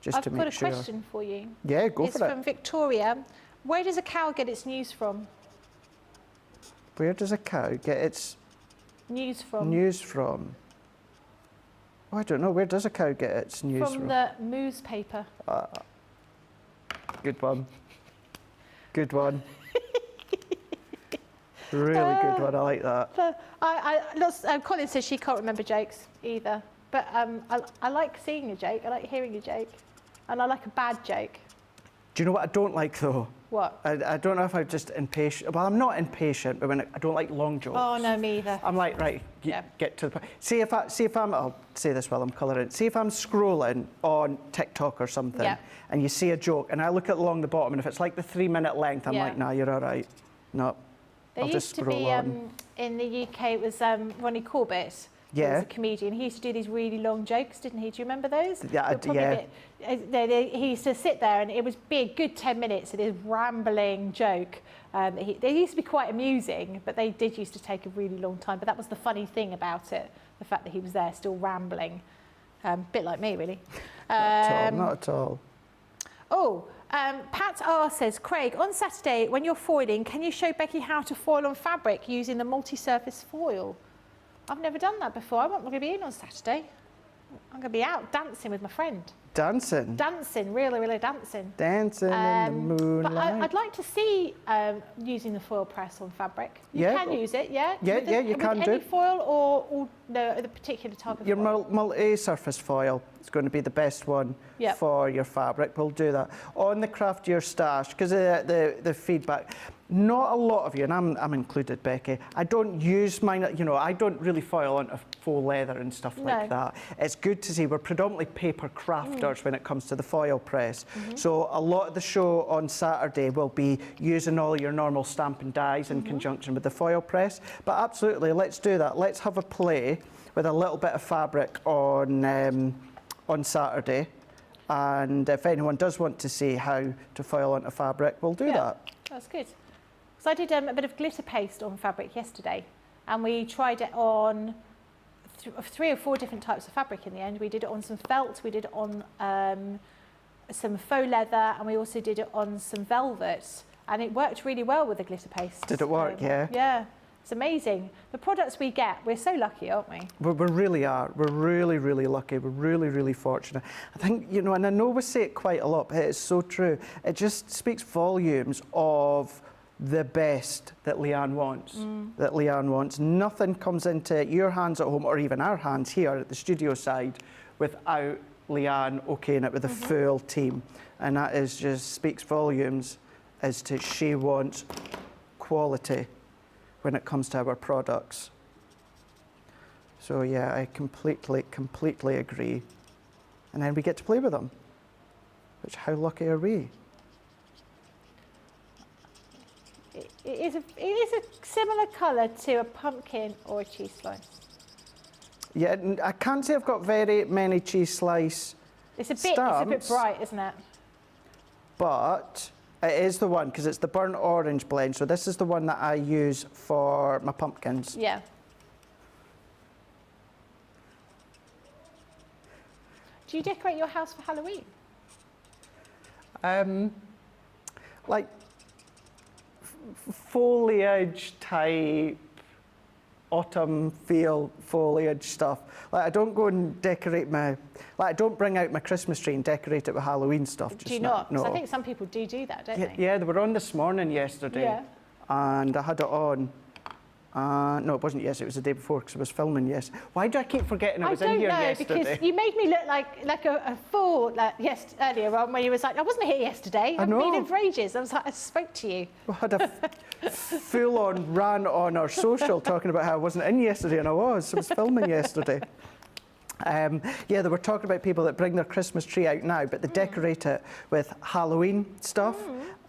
just to make sure. I've got a question for you. Yeah, go for it. It's from Victoria. Where does a cow get its news from? Where does a cow get its news from? Oh, I don't know. Where does a cow get its news From the newspaper. Good one. Good one. Really good one. I like that. Colin says she can't remember jokes either. But I like seeing a joke. I like hearing a joke. And I like a bad joke. Do you know what I don't like, though? What? I don't know if I'm just impatient. Well, I'm not impatient, but when I don't like long jokes. Oh, no, me either. I'm like, right, get to the point. See if I'm, I'll say this while I'm colouring. See if I'm scrolling on TikTok or something, and you see a joke, and I look at along the bottom, and if it's like the 3-minute length, I'm like, nah, you're all right. No, There I'll just used to scroll be, on. in the UK, it was Ronnie Corbett. He was a comedian. He used to do these really long jokes, didn't he? Do you remember those? Yeah, He used to sit there and it would be a good 10 minutes of this rambling joke. They used to be quite amusing, but they did used to take a really long time. But that was the funny thing about it, the fact that he was there still rambling. Bit like me, really. Not at all. Oh, Pat R says, Craig, on Saturday, when you're foiling, can you show Becky how to foil on fabric using the multi-surface foil? I've never done that before. I'm not going to be in on Saturday. I'm going to be out dancing with my friend. Dancing? Dancing, really dancing. Dancing in the moonlight. But I'd like to see using the foil press on fabric. You can use it, yeah? You can do. Any foil or no, the particular type of your foil? multi-surface foil is going to be the best one for your fabric. We'll do that. On the Craft Your Stash, because of the feedback, not a lot of you, and I'm included, Becky, I don't use mine, I don't really foil onto faux leather and stuff like that. It's good to see we're predominantly paper crafters when it comes to the foil press. So a lot of the show on Saturday will be using all your normal stamp and dies in conjunction with the foil press. But absolutely, let's do that. Let's have a play with a little bit of fabric on Saturday. And if anyone does want to see how to foil onto fabric, we'll do that. That's good. So I did a bit of glitter paste on fabric yesterday, and we tried it on 3 or 4 different types of fabric in the end. We did it on some felt, we did it on some faux leather, and we also did it on some velvet, and it worked really well with the glitter paste. Did it work? Yeah, it's amazing. The products we get, we're so lucky, aren't we? We really are. We're really lucky. We're really fortunate. I think, and I know we say it quite a lot, but it's so true. It just speaks volumes of the best that Leanne wants. Nothing comes into your hands at home, or even our hands here at the studio side, without Leanne okaying it with a full team. And that is just speaks volumes as to she wants quality when it comes to our products. So yeah, I completely agree. And then we get to play with them, which how lucky are we? It is a similar colour to a pumpkin or a cheese slice. Yeah, I can't say I've got very many cheese slice It's a bit bright, isn't it? But it is the one, because it's the burnt orange blend. So this is the one that I use for my pumpkins. Yeah. Do you decorate your house for Halloween? Like foliage type, autumn feel foliage stuff. Like I don't go and decorate I don't bring out my Christmas tree and decorate it with Halloween stuff. Do you not? No. I think some people do that, don't they? Yeah, they were on this morning yesterday, and I had it on. No, it wasn't yesterday, it was the day before because I was filming yesterday. Why do I keep forgetting I was in here yesterday? Because you made me look like a fool earlier on when you was like, I wasn't here yesterday. I've been in for ages. I was like, I spoke to you. We had a full-on rant on our social talking about how I wasn't in yesterday, and I was filming yesterday. Yeah, they were talking about people that bring their Christmas tree out now, but they decorate it with Halloween stuff,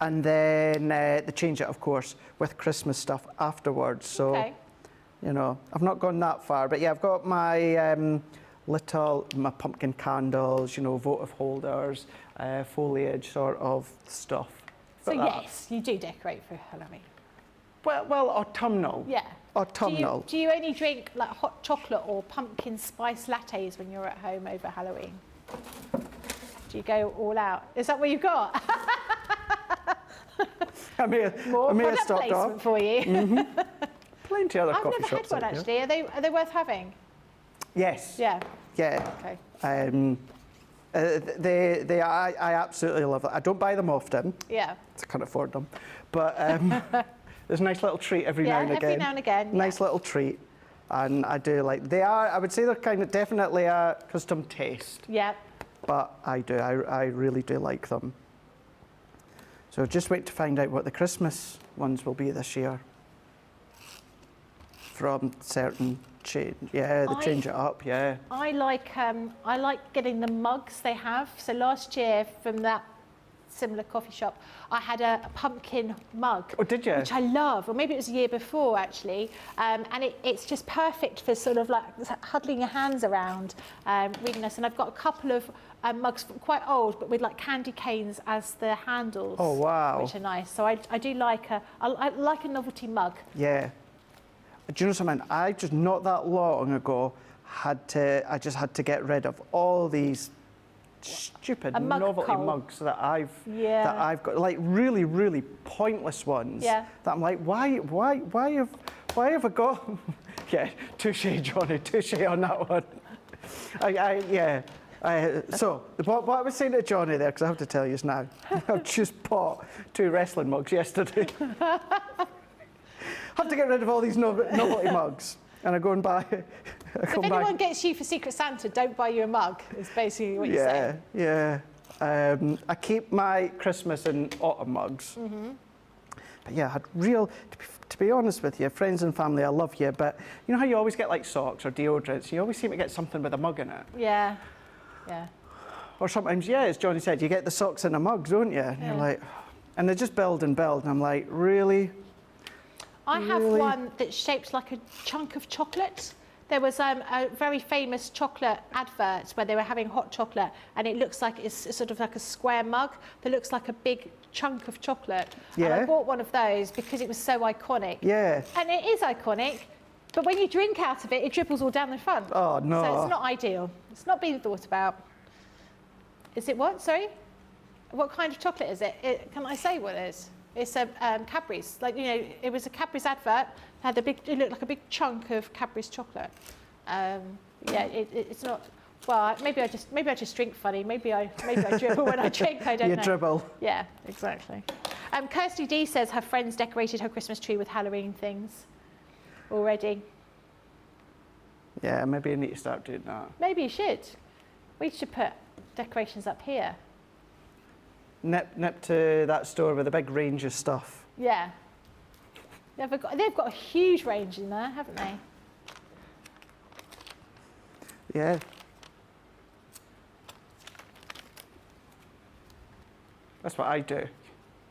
and then they change it, of course, with Christmas stuff afterwards. So, I've not gone that far, but yeah, I've got my my pumpkin candles, votive holders, foliage sort of stuff. So yes, you do decorate for Halloween. Well, autumnal. Yeah. Autumnal. Do you only drink like hot chocolate or pumpkin spice lattes when you're at home over Halloween? Do you go all out? Is that what you've got? I may have stopped off for you. Plenty other coffee shops. I've never had one actually. Are they worth having? Yes. Yeah. Yeah. Okay. I absolutely love it. I don't buy them often. Yeah. I can't afford them. But there's a nice little treat every now and again. Every now and again. Nice little treat. And I do like, I would say they're kind of definitely a custom taste. Yeah. But I really do like them. So just wait to find out what the Christmas ones will be this year. From certain change, they change it up, yeah. I like getting the mugs they have. So last year from that similar coffee shop, I had a pumpkin mug. Oh, did you? Which I love, or maybe it was the year before actually. And it's just perfect for sort of like huddling your hands around, really nice. And I've got a couple of mugs, quite old, but with like candy canes as the handles. Oh, wow. Which are nice. So I do like I like a novelty mug. Yeah. Do you know something? I just not that long ago I just had to get rid of all these stupid novelty mugs that I've got, like really, really pointless ones. Yeah. That I'm like, why have I got? Yeah, touche, Johnny, touche on that one. So what I was saying to Johnny there, because I have to tell you now, I've just bought 2 wrestling mugs yesterday. Have to get rid of all these novelty mugs, and I go and buy. If anyone gets you for Secret Santa, don't buy you a mug. Is basically what you're saying. Yeah. I keep my Christmas and autumn mugs. But yeah, I had real. To be honest with you, friends and family, I love you, but you know how you always get like socks or deodorants. You always seem to get something with a mug in it. Yeah. Yeah. Or sometimes, as Johnny said, you get the socks in a mug, don't you? And you're like, and they just build and build, and I'm like, really? I have one that's shaped like a chunk of chocolate. There was a very famous chocolate advert where they were having hot chocolate, and it looks like it's sort of like a square mug that looks like a big chunk of chocolate. Yeah. And I bought one of those because it was so iconic. Yeah. And it is iconic, but when you drink out of it, it dribbles all down the front. Oh, no. So it's not ideal. It's not being thought about. Is it what? Sorry? What kind of chocolate is it? Can I say what it is? It's a Cadbury's. Like, you know, it was a Cadbury's advert. It looked like a big chunk of Cadbury's chocolate. It's not. Well, maybe I just drink funny. Maybe I dribble when I drink. I don't know. You dribble. Yeah, exactly. Kirsty D says her friends decorated her Christmas tree with Halloween things already. Yeah, maybe I need to start doing that. Maybe you should. We should put decorations up here. Nip to that store with a big range of stuff. Yeah. They've got a huge range in there, haven't they? Yeah. That's what I do.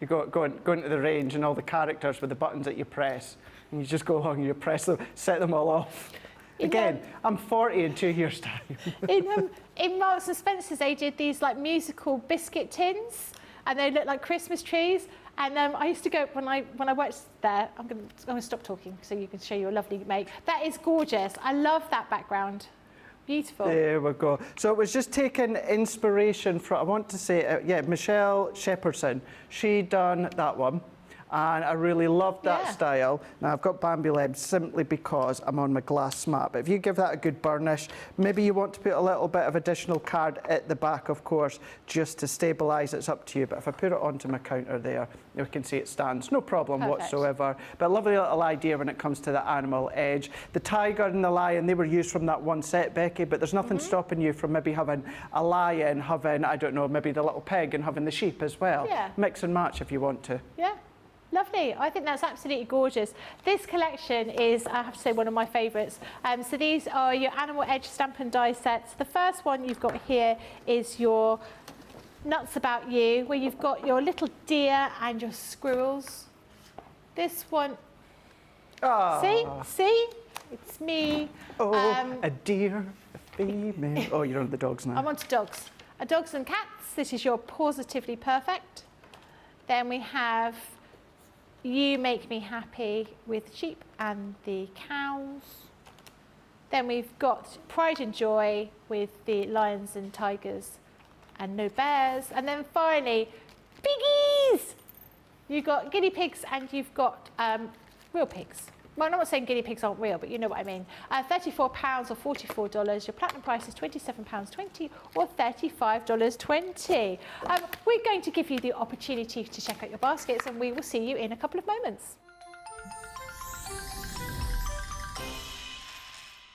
You go into the range and all the characters with the buttons that you press, and you just go along and you press them, set them all off. Again, I'm 40 in 2 years' time. In Marks and Spencer's, they did these like musical biscuit tins, and they look like Christmas trees. And I used to go when I worked there. I'm going to stop talking so you can show your lovely mate. That is gorgeous. I love that background. Beautiful. There we go. So it was just taking inspiration from, I want to say, Michelle Shepherdson. She done that one. And I really loved that style. Now, I've got Bambi legs simply because I'm on my glass mat. But if you give that a good burnish, maybe you want to put a little bit of additional card at the back, of course, just to stabilise. It's up to you. But if I put it onto my counter there, you can see it stands. No problem whatsoever. But a lovely little idea when it comes to the animal edge. The tiger and the lion, they were used from that one set, Becky, but there's nothing stopping you from maybe having a lion, having, I don't know, maybe the little pig and having the sheep as well. Yeah. Mix and match if you want to. Yeah. Lovely. I think that's absolutely gorgeous. This collection is, I have to say, one of my favourites. So these are your animal edge stamp and die sets. The first one you've got here is your Nuts About You, where you've got your little deer and your squirrels. This one, see? It's me. Oh, a deer, a female. Oh, you're on the dogs now. I'm on to dogs. Dogs and cats. This is your Positively Perfect. Then we have You Make Me Happy with sheep and the cows. Then we've got Pride and Joy with the lions and tigers and no bears. And then finally, piggies! You've got guinea pigs and you've got real pigs. well, I'm not saying guinea pigs aren't real, but you know what I mean. £34 or $44. Your platinum price is £27.20 or $35.20. We're going to give you the opportunity to check out your baskets, and we will see you in a couple of moments.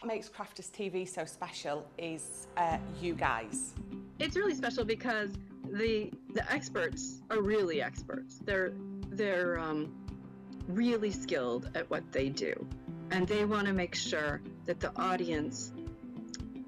What makes Crafters TV so special is you guys. It's really special because the experts are really experts. They're really skilled at what they do, and they want to make sure that the audience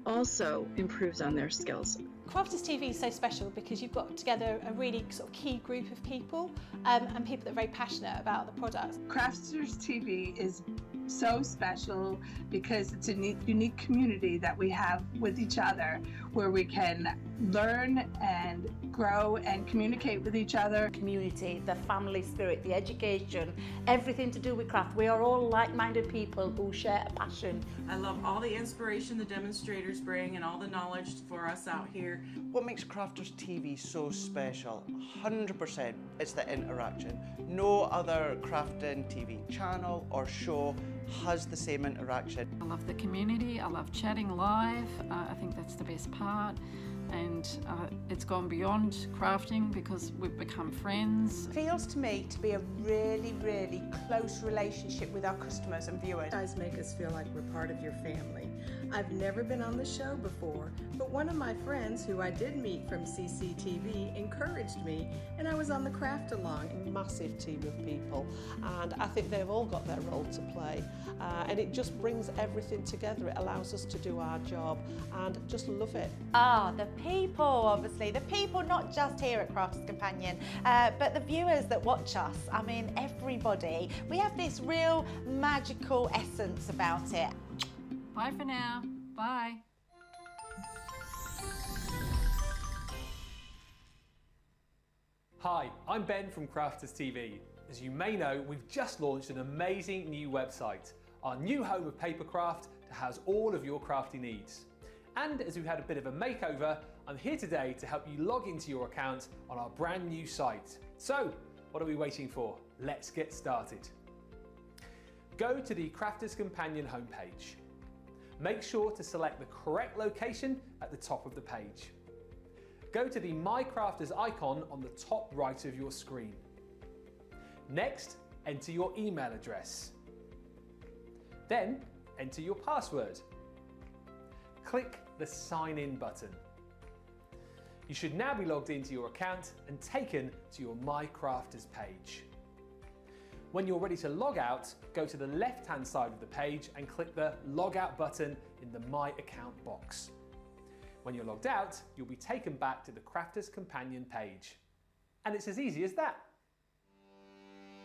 also improves on their skills. Crafters TV is so special because you've got together a really sort of key group of people and people that are very passionate about the products. Crafters TV is so special because it's a unique community that we have with each other, where we can learn and grow and communicate with each other. Community, the family spirit, the education, everything to do with craft. We are all like-minded people who share a passion. I love all the inspiration the demonstrators bring and all the knowledge for us out here. What makes Crafters TV so special? 100% it's the interaction. No other crafting TV channel or show has the same interaction. I love the community, I love chatting live, I think that's the best part. And it's gone beyond crafting because we've become friends. It feels to me to be a really, really close relationship with our customers and viewers. You guys make us feel like we're part of your family. I've never been on the show before, but one of my friends who I did meet from CCTV encouraged me, and I was on the craft along. A massive team of people, and I think they've all got their role to play, and it just brings everything together. It allows us to do our job and just love it. The people, obviously. The people not just here at Crafters Companion, but the viewers that watch us. I mean, everybody. We have this real magical essence about it. Bye for now. Bye. Hi, I'm Ben from Crafters TV. As you may know, we've just launched an amazing new website, our new home of papercraft to house all of your crafty needs. And as we've had a bit of a makeover, I'm here today to help you log into your account on our brand new site. So, what are we waiting for? Let's get started. Go to the Crafters Companion homepage. Make sure to select the correct location at the top of the page. Go to the My Crafters icon on the top right of your screen. Next, enter your email address. Then, enter your password. Click the Sign In button. You should now be logged into your account and taken to your My Crafters page. When you're ready to log out, go to the left-hand side of the page and click the Log Out button in the My Account box. When you're logged out, you'll be taken back to the Crafters Companion page. And it's as easy as that.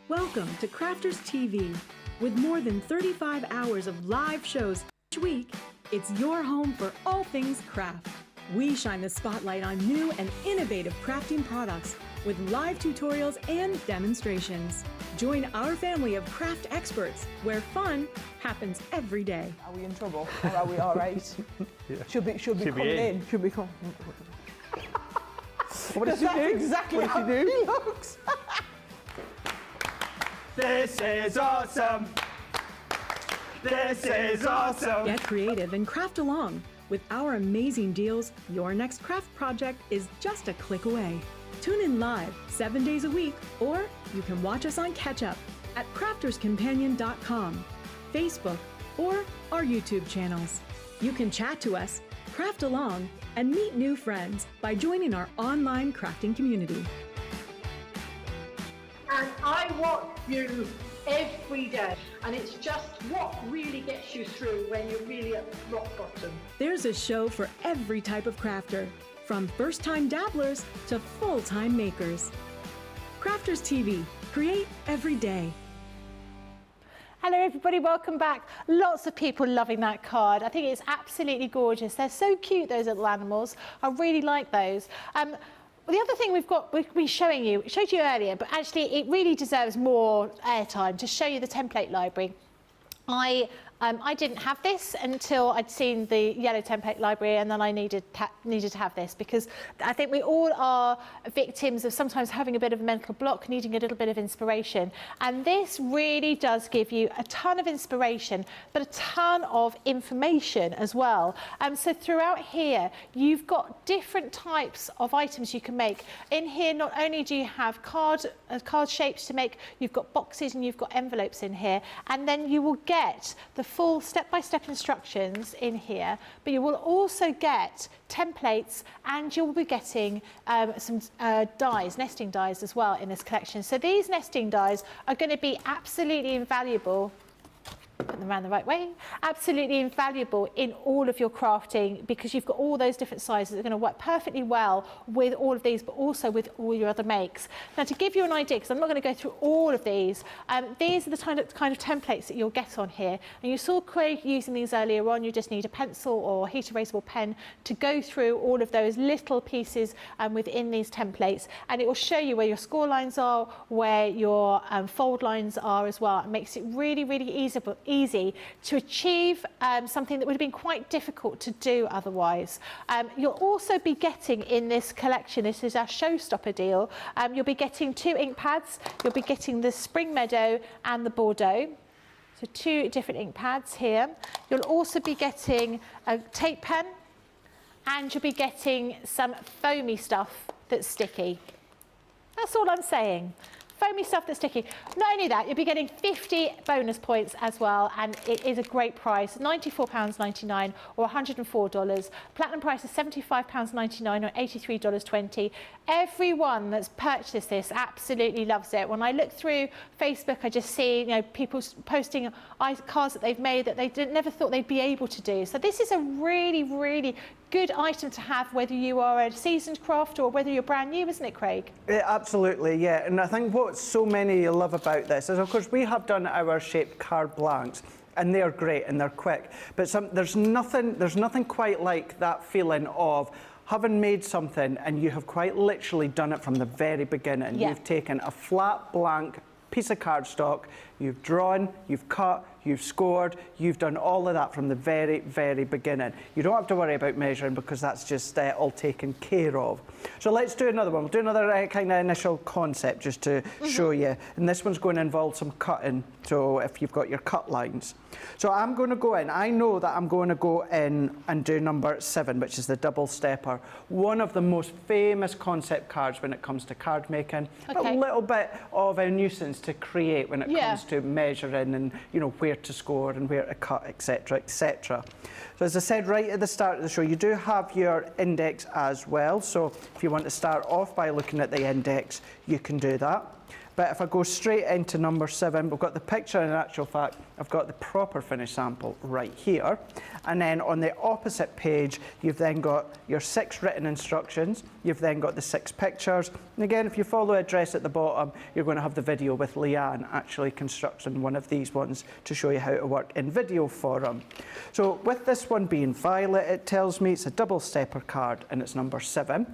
Welcome to Crafters TV. With more than 35 hours of live shows each week, it's your home for all things craft. We shine the spotlight on new and innovative crafting products with live tutorials and demonstrations. Join our family of craft experts where fun happens every day. Are we in trouble or are we all right? Yeah. Should be coming in. Should be coming. What does she do? Exactly what how does she do? he looks. This is awesome. This is awesome. Get creative and craft along. With our amazing deals, your next craft project is just a click away. Tune in live 7 days a week, or you can watch us on Catch Up at crafterscompanion.com, Facebook, or our YouTube channels. You can chat to us, craft along, and meet new friends by joining our online crafting community. And I watch you every day, and it's just what really gets you through when you're really at rock bottom. There's a show for every type of crafter, from first-time dabblers to full-time makers. Crafters TV, create every day. Hello everybody, welcome back. Lots of people loving that card. I think it's absolutely gorgeous. They're so cute, those little animals. I really like those. The other thing we're showing you, showed you earlier, but actually it really deserves more airtime to show you the template library. I I didn't have this until I'd seen the yellow template library, and then I needed to have this, because I think we all are victims of sometimes having a bit of a mental block, needing a little bit of inspiration. And this really does give you a ton of inspiration, but a ton of information as well. So throughout here, you've got different types of items you can make. In here, not only do you have card shapes to make, you've got boxes and you've got envelopes in here, and then you will get the full step-by-step instructions in here, but you will also get templates, and you'll be getting some dies, nesting dies as well in this collection. So these nesting dies are going to be absolutely invaluable. Put them around the right way. Absolutely invaluable in all of your crafting, because you've got all those different sizes that are going to work perfectly well with all of these, but also with all your other makes. Now, to give you an idea, because I'm not going to go through all of these are the kind of templates that you'll get on here. And you saw Craig using these earlier on. You just need a pencil or heat erasable pen to go through all of those little pieces within these templates, and it will show you where your score lines are, where your fold lines are as well. It makes it really, really easy to achieve something that would have been quite difficult to do otherwise. You'll also be getting in this collection, this is our showstopper deal, you'll be getting 2 ink pads, you'll be getting the Spring Meadow and the Bordeaux. So 2 different ink pads here. You'll also be getting a tape pen, and you'll be getting some foamy stuff that's sticky. That's all I'm saying. Foamy stuff that's sticky. Not only that, you'll be getting 50 bonus points as well, and it is a great price, £94.99 or $104. Platinum price is £75.99 or $83.20. Everyone that's purchased this absolutely loves it. When I look through Facebook, I just see people posting cards that they've made that they never thought they'd be able to do. So this is a really, really good item to have, whether you are a seasoned crafter or whether you're brand new, isn't it, Craig? Absolutely, yeah. And I think what so many love about this is, of course, we have done our shaped card blanks, and they're great and they're quick. But there's nothing quite like that feeling of having made something and you have quite literally done it from the very beginning. Yeah. You've taken a flat blank piece of cardstock, you've drawn, you've cut, you've scored, you've done all of that from the very, very beginning. You don't have to worry about measuring, because that's just all taken care of. So let's do another one. We'll do another kind of initial concept just to show you. And this one's going to involve some cutting, so if you've got your cut lines. So I'm going to go in. I know that I'm going to go in and do number 7, which is the double stepper. One of the most famous concept cards when it comes to card making. But a little bit of a nuisance to create when it comes to measuring and where to score and where to cut, etc, etc. So as I said right at the start of the show, you do have your index as well. So if you want to start off by looking at the index, you can do that. But if I go straight into number 7, we've got the picture, and in actual fact, I've got the proper finished sample right here. And then on the opposite page, you've then got your 6 written instructions. You've then got the 6 pictures. And again, if you follow address at the bottom, you're going to have the video with Leanne actually constructing one of these ones to show you how to work in video form. So with this one being violet, it tells me it's a double stepper card and it's number 7.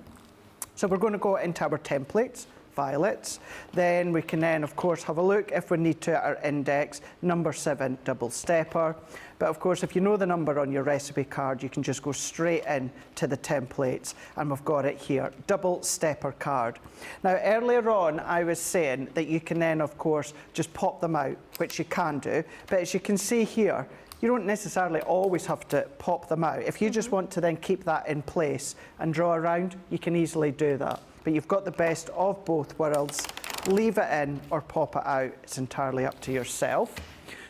So we're going to go into our templates. Violets. Then we can of course have a look if we need to at our index, number 7 double stepper. But of course, if you know the number on your recipe card, you can just go straight in to the templates, and we've got it here, double stepper card. Now earlier on I was saying that you can then of course just pop them out, which you can do, but as you can see here, you don't necessarily always have to pop them out. If you just want to then keep that in place and draw around, you can easily do that. But you've got the best of both worlds. Leave it in or pop it out. It's entirely up to yourself.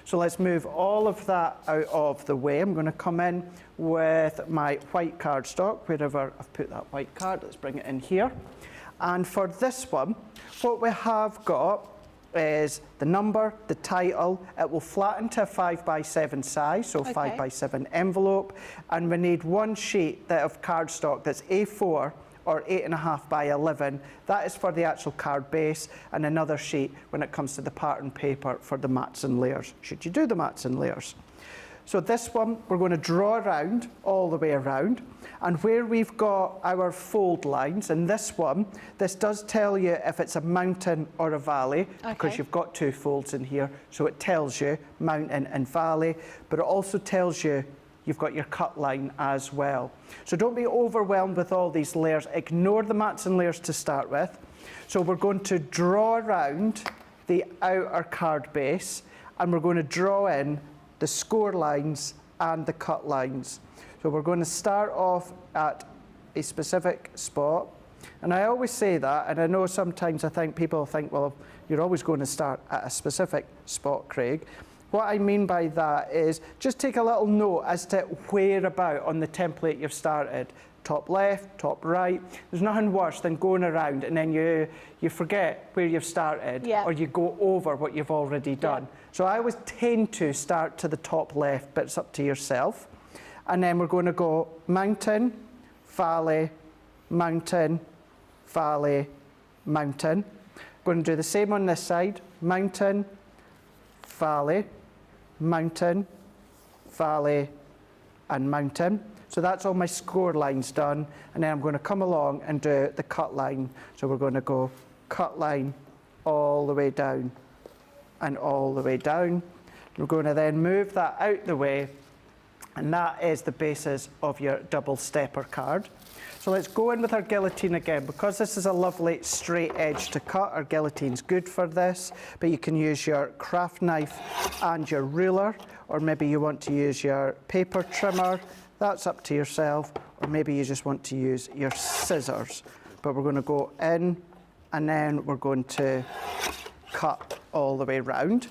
So let's move all of that out of the way. I'm going to come in with my white cardstock, wherever I've put that white card. Let's bring it in here. And for this one, what we have got is the number, the title. It will flatten to a 5x7 size, so 5x7 envelope. And we need one sheet of cardstock that's A4 or 8.5 by 11. That is for the actual card base, and another sheet when it comes to the pattern paper for the mats and layers, should you do the mats and layers. So this one, we're going to draw around, all the way around. And where we've got our fold lines, and this one, this does tell you if it's a mountain or a valley, because you've got 2 folds in here. So it tells you mountain and valley, but it also tells you you've got your cut line as well. So don't be overwhelmed with all these layers. Ignore the mats and layers to start with. So we're going to draw around the outer card base, and we're going to draw in the score lines and the cut lines. So we're going to start off at a specific spot. And I always say that, and I know sometimes I think people think, well, you're always going to start at a specific spot, Craig. What I mean by that is just take a little note as to whereabout on the template you've started. Top left, top right. There's nothing worse than going around and then you forget where you've started, or you go over what you've already done. So I always tend to start to the top left, but it's up to yourself. And then we're going to go mountain, valley, mountain, valley, mountain. Going to do the same on this side. Mountain, valley, mountain, valley, and mountain. So that's all my score lines done. And then I'm going to come along and do the cut line. So we're going to go cut line all the way down and all the way down. We're going to then move that out the way, and that is the basis of your double stepper card. So let's go in with our guillotine again. Because this is a lovely straight edge to cut, our guillotine's good for this, but you can use your craft knife and your ruler, or maybe you want to use your paper trimmer. That's up to yourself, or maybe you just want to use your scissors. But we're going to go in, and then we're going to cut all the way round.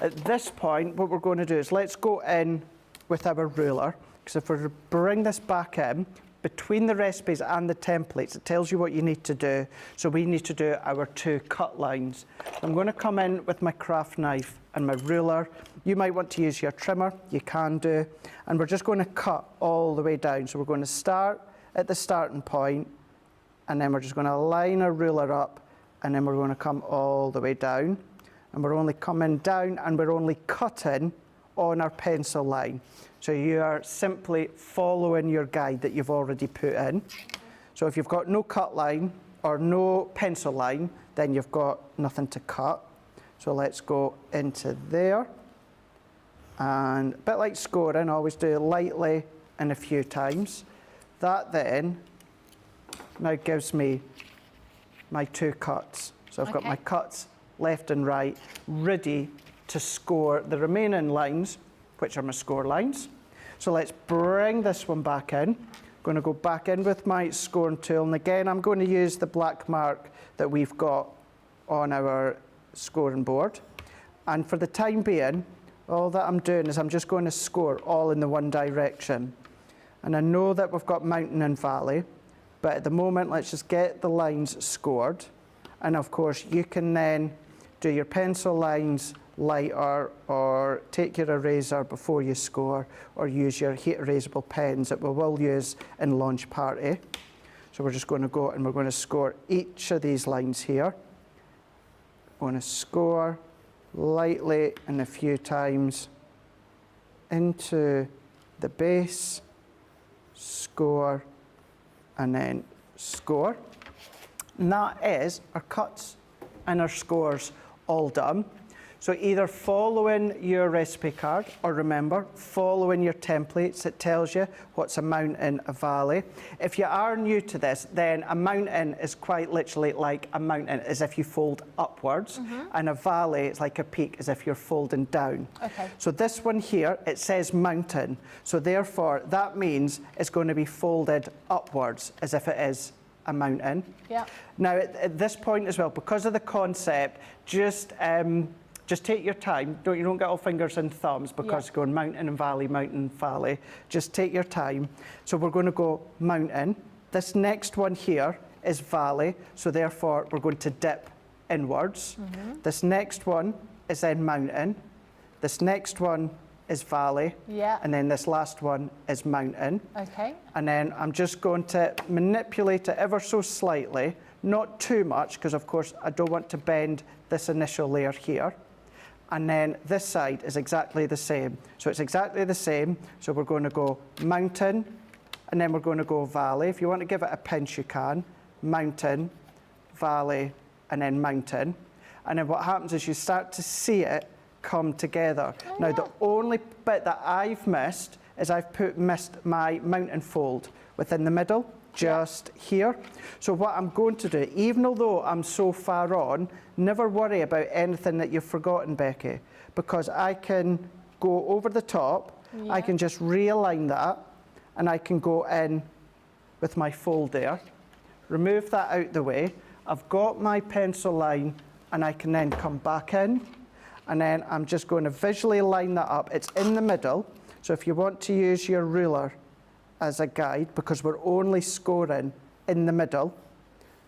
At this point, what we're going to do is let's go in with our ruler, because if we bring this back in, between the recipes and the templates, it tells you what you need to do. So we need to do our 2 cut lines. I'm going to come in with my craft knife and my ruler. You might want to use your trimmer, you can do. And we're just going to cut all the way down. So we're going to start at the starting point, and then we're just going to line our ruler up, and then we're going to come all the way down. And we're only coming down, and we're only cutting on our pencil line. So you are simply following your guide that you've already put in. So if you've got no cut line or no pencil line, then you've got nothing to cut. So let's go into there. And a bit like scoring, always do lightly and a few times. That then now gives me my 2 cuts. So I've got my cuts left and right ready to score the remaining lines, which are my score lines. So let's bring this one back in. I'm going to go back in with my scoring tool, and again I'm going to use the black mark that we've got on our scoring board. And for the time being, all that I'm doing is I'm just going to score all in the one direction. And I know that we've got mountain and valley, but at the moment let's just get the lines scored. And of course you can then do your pencil lines lighter, or take your eraser before you score, or use your heat erasable pens that we will use in launch party. So we're just going to go and we're going to score each of these lines here. We're going to score lightly and a few times into the base, score, and then score. And that is our cuts and our scores all done. So either following your recipe card, or remember, following your templates. It tells you what's a mountain, a valley. If you are new to this, then a mountain is quite literally like a mountain, as if you fold upwards, and a valley is like a peak, as if you're folding down. So this one here, it says mountain. So therefore, that means it's going to be folded upwards, as if it is a mountain. Now, at this point as well, because of the concept, just take your time. You don't get all fingers and thumbs, because going mountain and valley, just take your time. So we're going to go mountain. This next one here is valley, so therefore we're going to dip inwards. This next one is then mountain. This next one is valley. And then this last one is mountain. And then I'm just going to manipulate it ever so slightly, not too much, because of course I don't want to bend this initial layer here. And then this side is exactly the same. So it's exactly the same. So we're going to go mountain, and then we're going to go valley. If you want to give it a pinch, you can. Mountain, valley, and then mountain. And then what happens is you start to see it come together. Oh, now, the only bit that I've missed is I've missed my mountain fold within the middle, just here. So what I'm going to do, even though I'm so far on, never worry about anything that you've forgotten, Becky, because I can go over the top, I can just realign that, and I can go in with my fold there, remove that out the way. I've got my pencil line, and I can then come back in, and then I'm just going to visually line that up. It's in the middle, so if you want to use your ruler as a guide, because we're only scoring in the middle,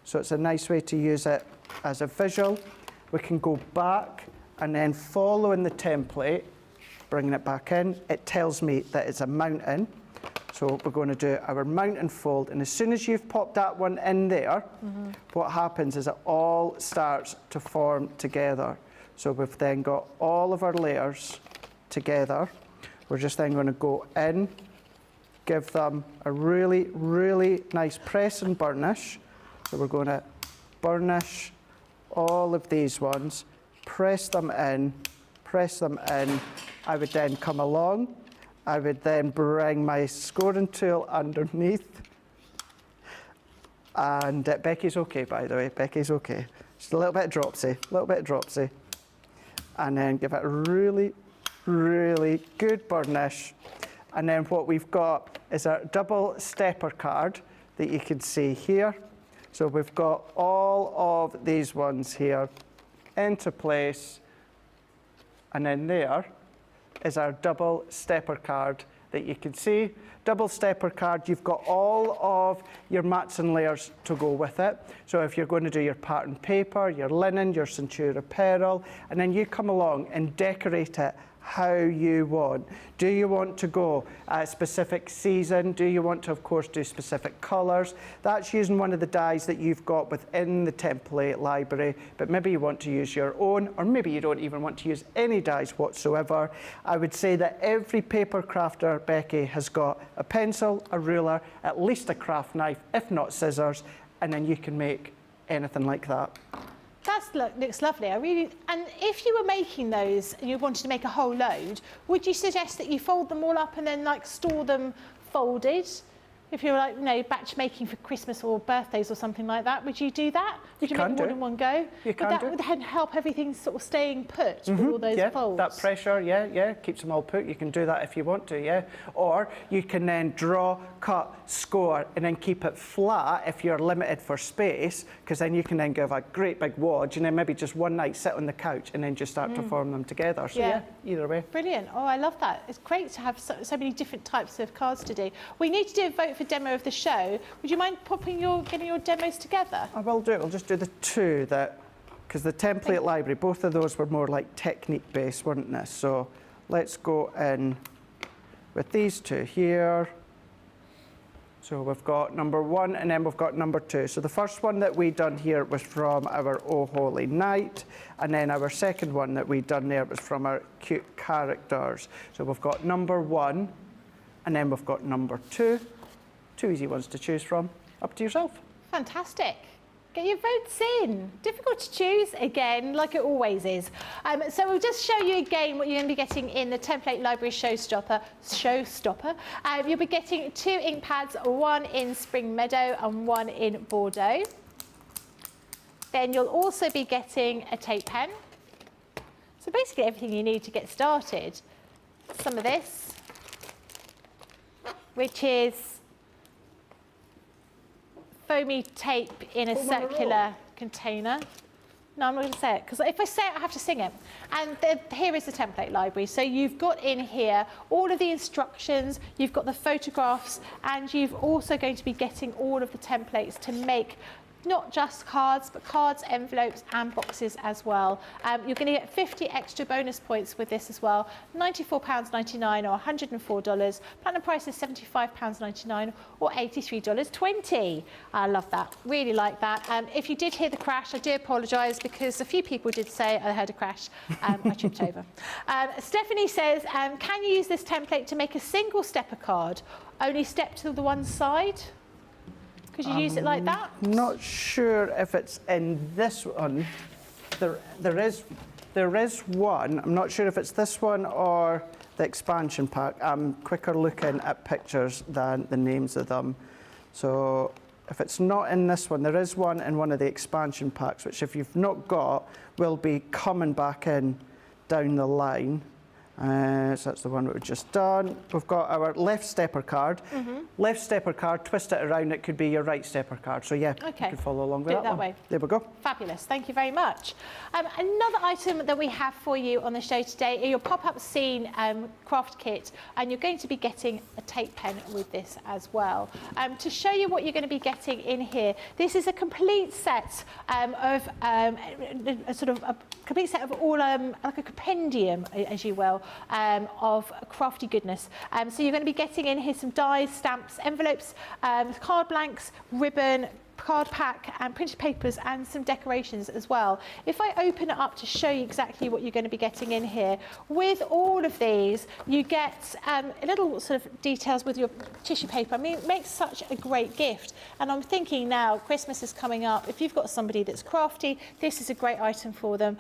so it's a nice way to use it as a visual. We can go back and then follow in the template, bringing it back in. It tells me that it's a mountain, so we're going to do our mountain fold, and as soon as you've popped that one in there, what happens is it all starts to form together. So we've then got all of our layers together. We're just then going to go in, give them a really, really nice press and burnish. So we're going to burnish all of these ones, press them in, press them in. I would then come along. I would then bring my scoring tool underneath. And Becky's okay, by the way. Becky's okay. Just a little bit of dropsy, a little bit of dropsy. And then give it a really, really good burnish. And then what we've got is our double stepper card that you can see here. So we've got all of these ones here into place. And then there is our double stepper card that you can see. Double stepper card, you've got all of your mats and layers to go with it. So if you're going to do your pattern paper, your linen, your Centura apparel, and then you come along and decorate it how you want. Do you want to go a specific season? Do you want to, of course, do specific colours? That's using one of the dies that you've got within the template library, but maybe you want to use your own, or maybe you don't even want to use any dies whatsoever. I would say that every paper crafter, Becky, has got a pencil, a ruler, at least a craft knife, if not scissors, and then you can make anything like that. Looks lovely. And if you were making those and you wanted to make a whole load, would you suggest that you fold them all up and then like store them folded? If you were like, batch making for Christmas or birthdays or something like that, would you do that? Would you make more in one go? You can do. Would that help everything sort of staying put with all those folds? That pressure, keeps them all put. You can do that if you want to, Or you can then draw, cut, score, and then keep it flat if you're limited for space, because then you can then give a great big wad, and then maybe just one night sit on the couch and then just start to form them together. So either way. Brilliant. Oh, I love that. It's great to have so many different types of cards to do. We need to do a vote for demo of the show. Would you mind getting your demos together? I will do it. We'll just do the two because the template library, both of those were more like technique based, weren't they? So let's go in with these two here. So we've got number 1 and then we've got number 2. So the first one that we done here was from our Oh Holy Night, and then our second one that we done there was from our cute characters. So we've got number 1 and then we've got number 2. 2 easy ones to choose from. Up to yourself. Fantastic. Get your votes in. Difficult to choose, again, like it always is. So we'll just show you again what you're going to be getting in the Template Library Showstopper. You'll be getting 2 ink pads, 1 in Spring Meadow and 1 in Bordeaux. Then you'll also be getting a tape pen. So basically everything you need to get started. Some of this, which is foamy tape in a circular container. No, I'm not going to say it, because if I say it, I have to sing it. And here is the template library. So you've got in here all of the instructions, you've got the photographs, and you've also going to be getting all of the templates to make not just cards, but cards, envelopes and boxes as well. You're going to get 50 extra bonus points with this as well. £94.99 or $104. Platinum price is £75.99 or $83.20. I love that. Really like that. If you did hear the crash, I do apologise because a few people did say I heard a crash. I tripped over. Stephanie says, can you use this template to make a single stepper card? Only step to the one side? Could you use it like that? Not sure if it's in this one. There is one. I'm not sure if it's this one or the expansion pack. I'm quicker looking at pictures than the names of them. So if it's not in this one, there is one in one of the expansion packs, which if you've not got, will be coming back in down the line. So that's the one that we've just done. We've got our left stepper card. Left stepper card, twist it around, it could be your right stepper card. So yeah, you can follow along with that way. There we go. Fabulous, thank you very much. Another item that we have for you on the show today is your pop-up scene craft kit, and you're going to be getting a tape pen with this as well. To show you what you're going to be getting in here, this is a complete set of complete set of all like a compendium, as you will, of crafty goodness. So you're going to be getting in here some dies, stamps, envelopes, card blanks, ribbon, card pack and printed papers and some decorations as well. If I open it up to show you exactly what you're going to be getting in here, with all of these you get little sort of details with your tissue paper. I mean, it makes such a great gift, and I'm thinking now Christmas is coming up. If you've got somebody that's crafty, this is a great item for them.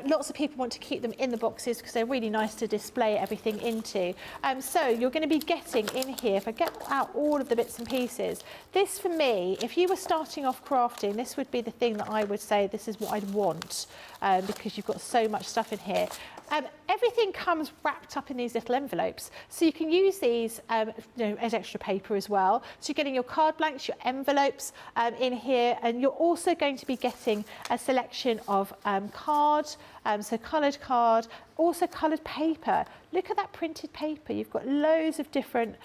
Lots of people want to keep them in the boxes because they're really nice to display everything into. So you're going to be getting in here, if I get out all of the bits and pieces, this for me, if you were starting off crafting, this would be the thing that I would say this is what I'd want, because you've got so much stuff in here. Everything comes wrapped up in these little envelopes, so you can use these as extra paper as well. So you're getting your card blanks, your envelopes in here, and you're also going to be getting a selection of cards, so coloured card, also coloured paper. Look at that printed paper. You've got loads of different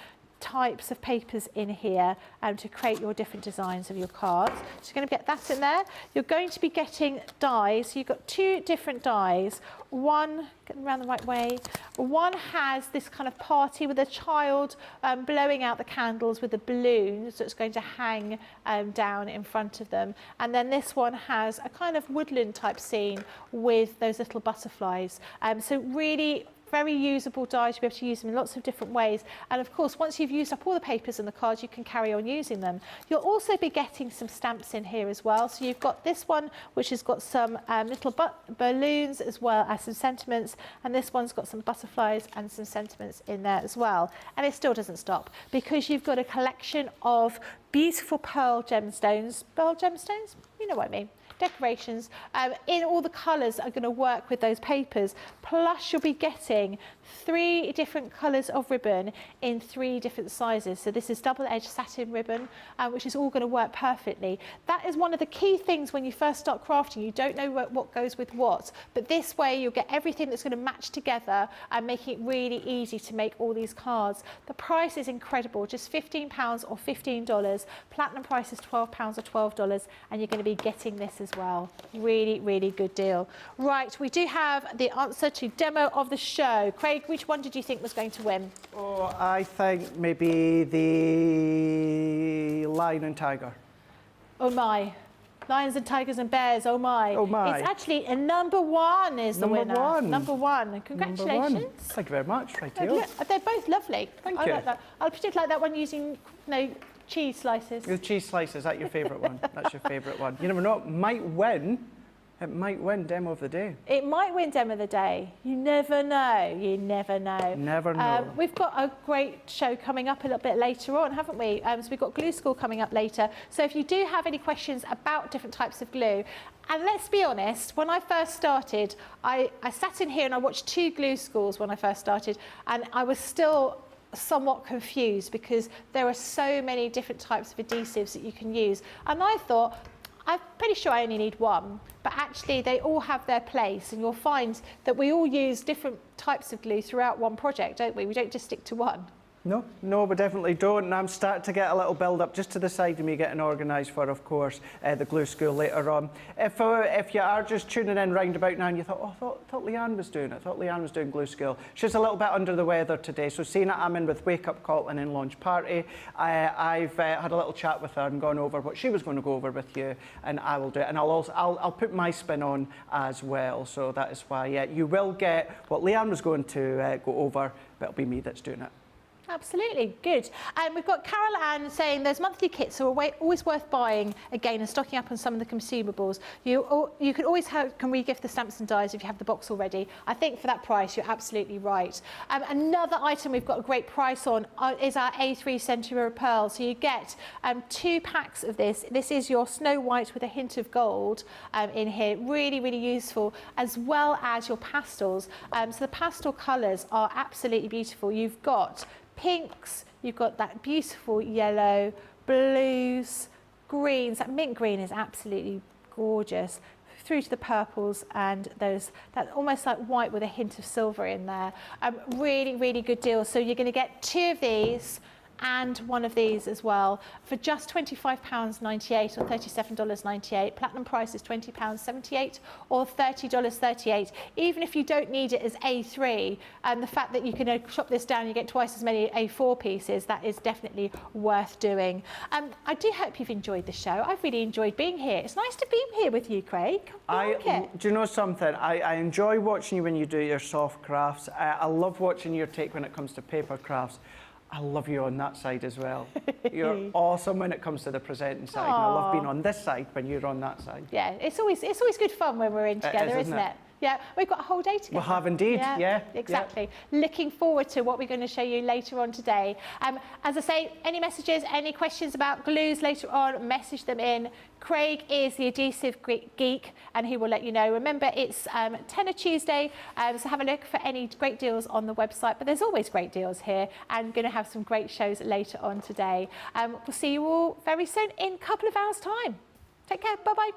types of papers in here to create your different designs of your cards. So you're going to get that in there. You're going to be getting dies. So you've got two different dies. One, get them around the right way. One has this kind of party with a child blowing out the candles with a balloon, so it's going to hang down in front of them. And then this one has a kind of woodland type scene with those little butterflies. So really very usable dies. You'll be able to use them in lots of different ways. And of course, once you've used up all the papers and the cards, you can carry on using them. You'll also be getting some stamps in here as well. So you've got this one, which has got some little balloons as well as some sentiments. And this one's got some butterflies and some sentiments in there as well. And it still doesn't stop, because you've got a collection of beautiful pearl gemstones. Pearl gemstones? You know what I mean. Decorations in all the colours are going to work with those papers. Plus you'll be getting 3 different colours of ribbon in 3 different sizes. So this is double-edged satin ribbon, which is all going to work perfectly. That is one of the key things when you first start crafting. You don't know what goes with what, but this way you'll get everything that's going to match together and making it really easy to make all these cards. The price is incredible, just £15 or $15. Platinum price is £12 or $12, and you're going to be getting this as well. Really, really good deal. Right, we do have the answer to demo of the show. Craig, which one did you think was going to win? Oh, I think maybe the lion and tiger. Oh my. Lions and tigers and bears, oh my. Oh my. It's actually a number 1 is the winner. Number one. Congratulations. Number 1. Thank you very much. Right here. They're both lovely. Thank I you. like that. I'll particularly like that one using cheese slices. The cheese slices, is that your favourite one? That's your favourite one. You never know, it might win Demo of the Day. It might win Demo of the Day. You never know. You never know. Never know. We've got a great show coming up a little bit later on, haven't we? So we've got Glue School coming up later. So if you do have any questions about different types of glue, and let's be honest, when I first started, I sat in here and I watched 2 glue schools when I first started, and I was still somewhat confused because there are so many different types of adhesives that you can use. And I thought, I'm pretty sure I only need one, but actually they all have their place, and you'll find that we all use different types of glue throughout one project, don't we? We don't just stick to one. No, we definitely don't. And I'm starting to get a little build up just to the side of me getting organised for, of course, the glue school later on. If you are just tuning in round about now and you thought, oh, I thought Leanne was doing it. I thought Leanne was doing glue school. She's a little bit under the weather today. So seeing that I'm in with Wake Up Cotland in launch party, I've had a little chat with her and gone over what she was going to go over with you, and I will do it. And I'll put my spin on as well. So that is why you will get what Leanne was going to go over, but it'll be me that's doing it. Absolutely, good. And we've got Carol Ann saying those monthly kits are always worth buying again and stocking up on some of the consumables. You could always can re-gift the stamps and dies if you have the box already. I think for that price, you're absolutely right. Another item we've got a great price on is our A3 Centura Pearl. So you get 2 packs of this. This is your Snow White with a hint of gold in here. Really, really useful, as well as your pastels. So the pastel colours are absolutely beautiful. You've got pinks, you've got that beautiful yellow, blues, greens. That mint green is absolutely gorgeous, through to the purples and that almost like white with a hint of silver in there. Really, really good deal. So you're going to get 2 of these and 1 of these as well for just £25.98 or $37.98. Platinum price is £20.78 or $30.38. Even if you don't need it as A3, the fact that you can chop this down, you get twice as many A4 pieces, that is definitely worth doing. I do hope you've enjoyed the show. I've really enjoyed being here. It's nice to be here with you, Craig. Do you know something? I enjoy watching you when you do your soft crafts. I love watching your take when it comes to paper crafts. I love you on that side as well. You're awesome when it comes to the presenting side. And I love being on this side when you're on that side. Yeah, it's always good fun when we're in together, isn't it? Yeah, we've got a whole day together. We have indeed, yeah. Exactly. Yeah. Looking forward to what we're going to show you later on today. As I say, any messages, any questions about glues later on, message them in. Craig is the adhesive geek and he will let you know. Remember, it's Tenner Tuesday, so have a look for any great deals on the website. But there's always great deals here, and going to have some great shows later on today. We'll see you all very soon in a couple of hours' time. Take care. Bye-bye.